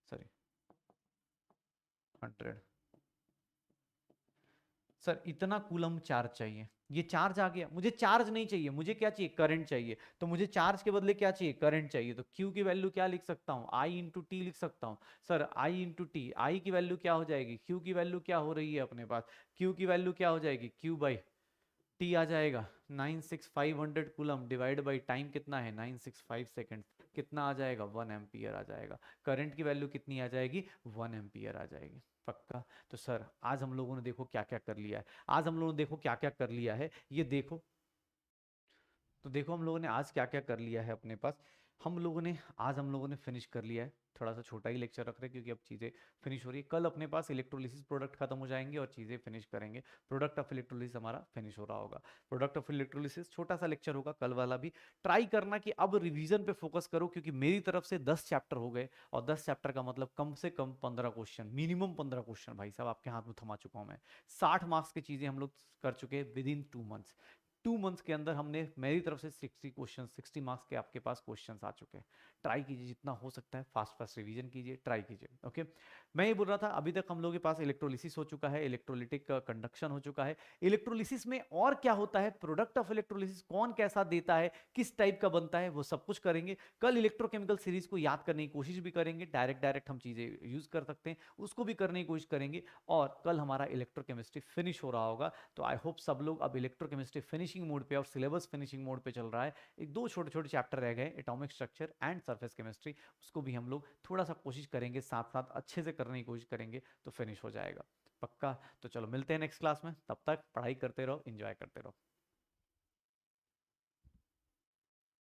सॉरी 100। सर इतना कूलम चार्ज चाहिए, ये चार्ज आ गया, मुझे चार्ज नहीं चाहिए, मुझे क्या चाहिए? करंट चाहिए। तो मुझे चार्ज के बदले क्या चाहिए? करंट चाहिए। तो Q की वैल्यू क्या लिख सकता हूँ? I इंटू टी लिख सकता हूँ। सर I इंटू टी, आई की वैल्यू क्या हो जाएगी? Q की वैल्यू क्या हो रही है अपने पास? Q की वैल्यू क्या हो जाएगी? Q बाई टी आ जाएगा 96500 कूलम डिवाइड बाई टाइम कितना है? 965 सेकेंड, कितना आ जाएगा? 1 एम्पियर आ जाएगा। करंट की वैल्यू कितनी आ जाएगी? 1 एम्पियर आ जाएगी, पक्का। तो सर आज हम लोगों ने देखो क्या क्या कर लिया है, आज हम लोगों ने देखो क्या क्या कर लिया है, ये देखो। तो देखो हम लोगों ने आज क्या क्या कर लिया है अपने पास। हम लोगों ने फिनिश कर लिया है। थोड़ा सा छोटा ही लेक्चर रख रहे हैं क्योंकि अब चीज़ें फिनिश हो रही है। कल अपने पास इलेक्ट्रोलिसिस प्रोडक्ट खत्म हो जाएंगे और चीज़ें फिनिश करेंगे। प्रोडक्ट ऑफ इलेक्ट्रोलिसिस हमारा फिनिश हो रहा होगा। प्रोडक्ट ऑफ इलेक्ट्रोलिसिस छोटा सा लेक्चर होगा कल वाला भी। ट्राई करना कि अब रिवीजन पे फोकस करो, क्योंकि मेरी तरफ से 10 चैप्टर हो गए, और 10 चैप्टर का मतलब कम से कम 15 क्वेश्चन, मिनिमम 15 क्वेश्चन भाई साहब आपके हाथ में थमा चुका हूं मैं। 60 मार्क्स की चीजें हम लोग कर चुके हैं विद इन 2 मंथ्स। 2 मंथ्स के अंदर हमने मेरी तरफ से 60 क्वेश्चन, 60 मार्क्स के आपके पास क्वेश्चंस आ चुके हैं। ट्राई कीजिए जितना हो सकता है, फास्ट फास्ट रिवीजन कीजिए, ट्राई कीजिए। ओके, मैं ये बोल रहा था अभी तक हम लोगों के पास इलेक्ट्रोलिसिस हो चुका है, इलेक्ट्रोलिटिक कंडक्शन हो चुका है। इलेक्ट्रोलिसिस में और क्या होता है, प्रोडक्ट ऑफ इलेक्ट्रोलिसिस कौन कैसा देता है, किस टाइप का बनता है, वो सब कुछ करेंगे कल। इलेक्ट्रोकेमिकल सीरीज को याद करने की कोशिश भी करेंगे, डायरेक्ट डायरेक्ट हम चीजें यूज कर सकते हैं उसको भी करने की कोशिश करेंगे। और कल हमारा इलेक्ट्रोकेमिस्ट्री फिनिश हो रहा होगा। तो आई होप सब लोग अब इलेक्ट्रोकेमिस्ट्री फिनिशिंग मोड पे और सिलेबस फिनिशिंग मोड पे चल रहा है। एक दो छोटे छोटे चैप्टर रह गए, atomic structure and surface chemistry, उसको भी हम लोग थोड़ा सा कोशिश करेंगे, साथ साथ अच्छे से करने की कोशिश करेंगे, तो फिनिश हो जाएगा पक्का। तो चलो मिलते हैं नेक्स्ट क्लास में, तब तक पढ़ाई करते रहो, एंजॉय करते रहो।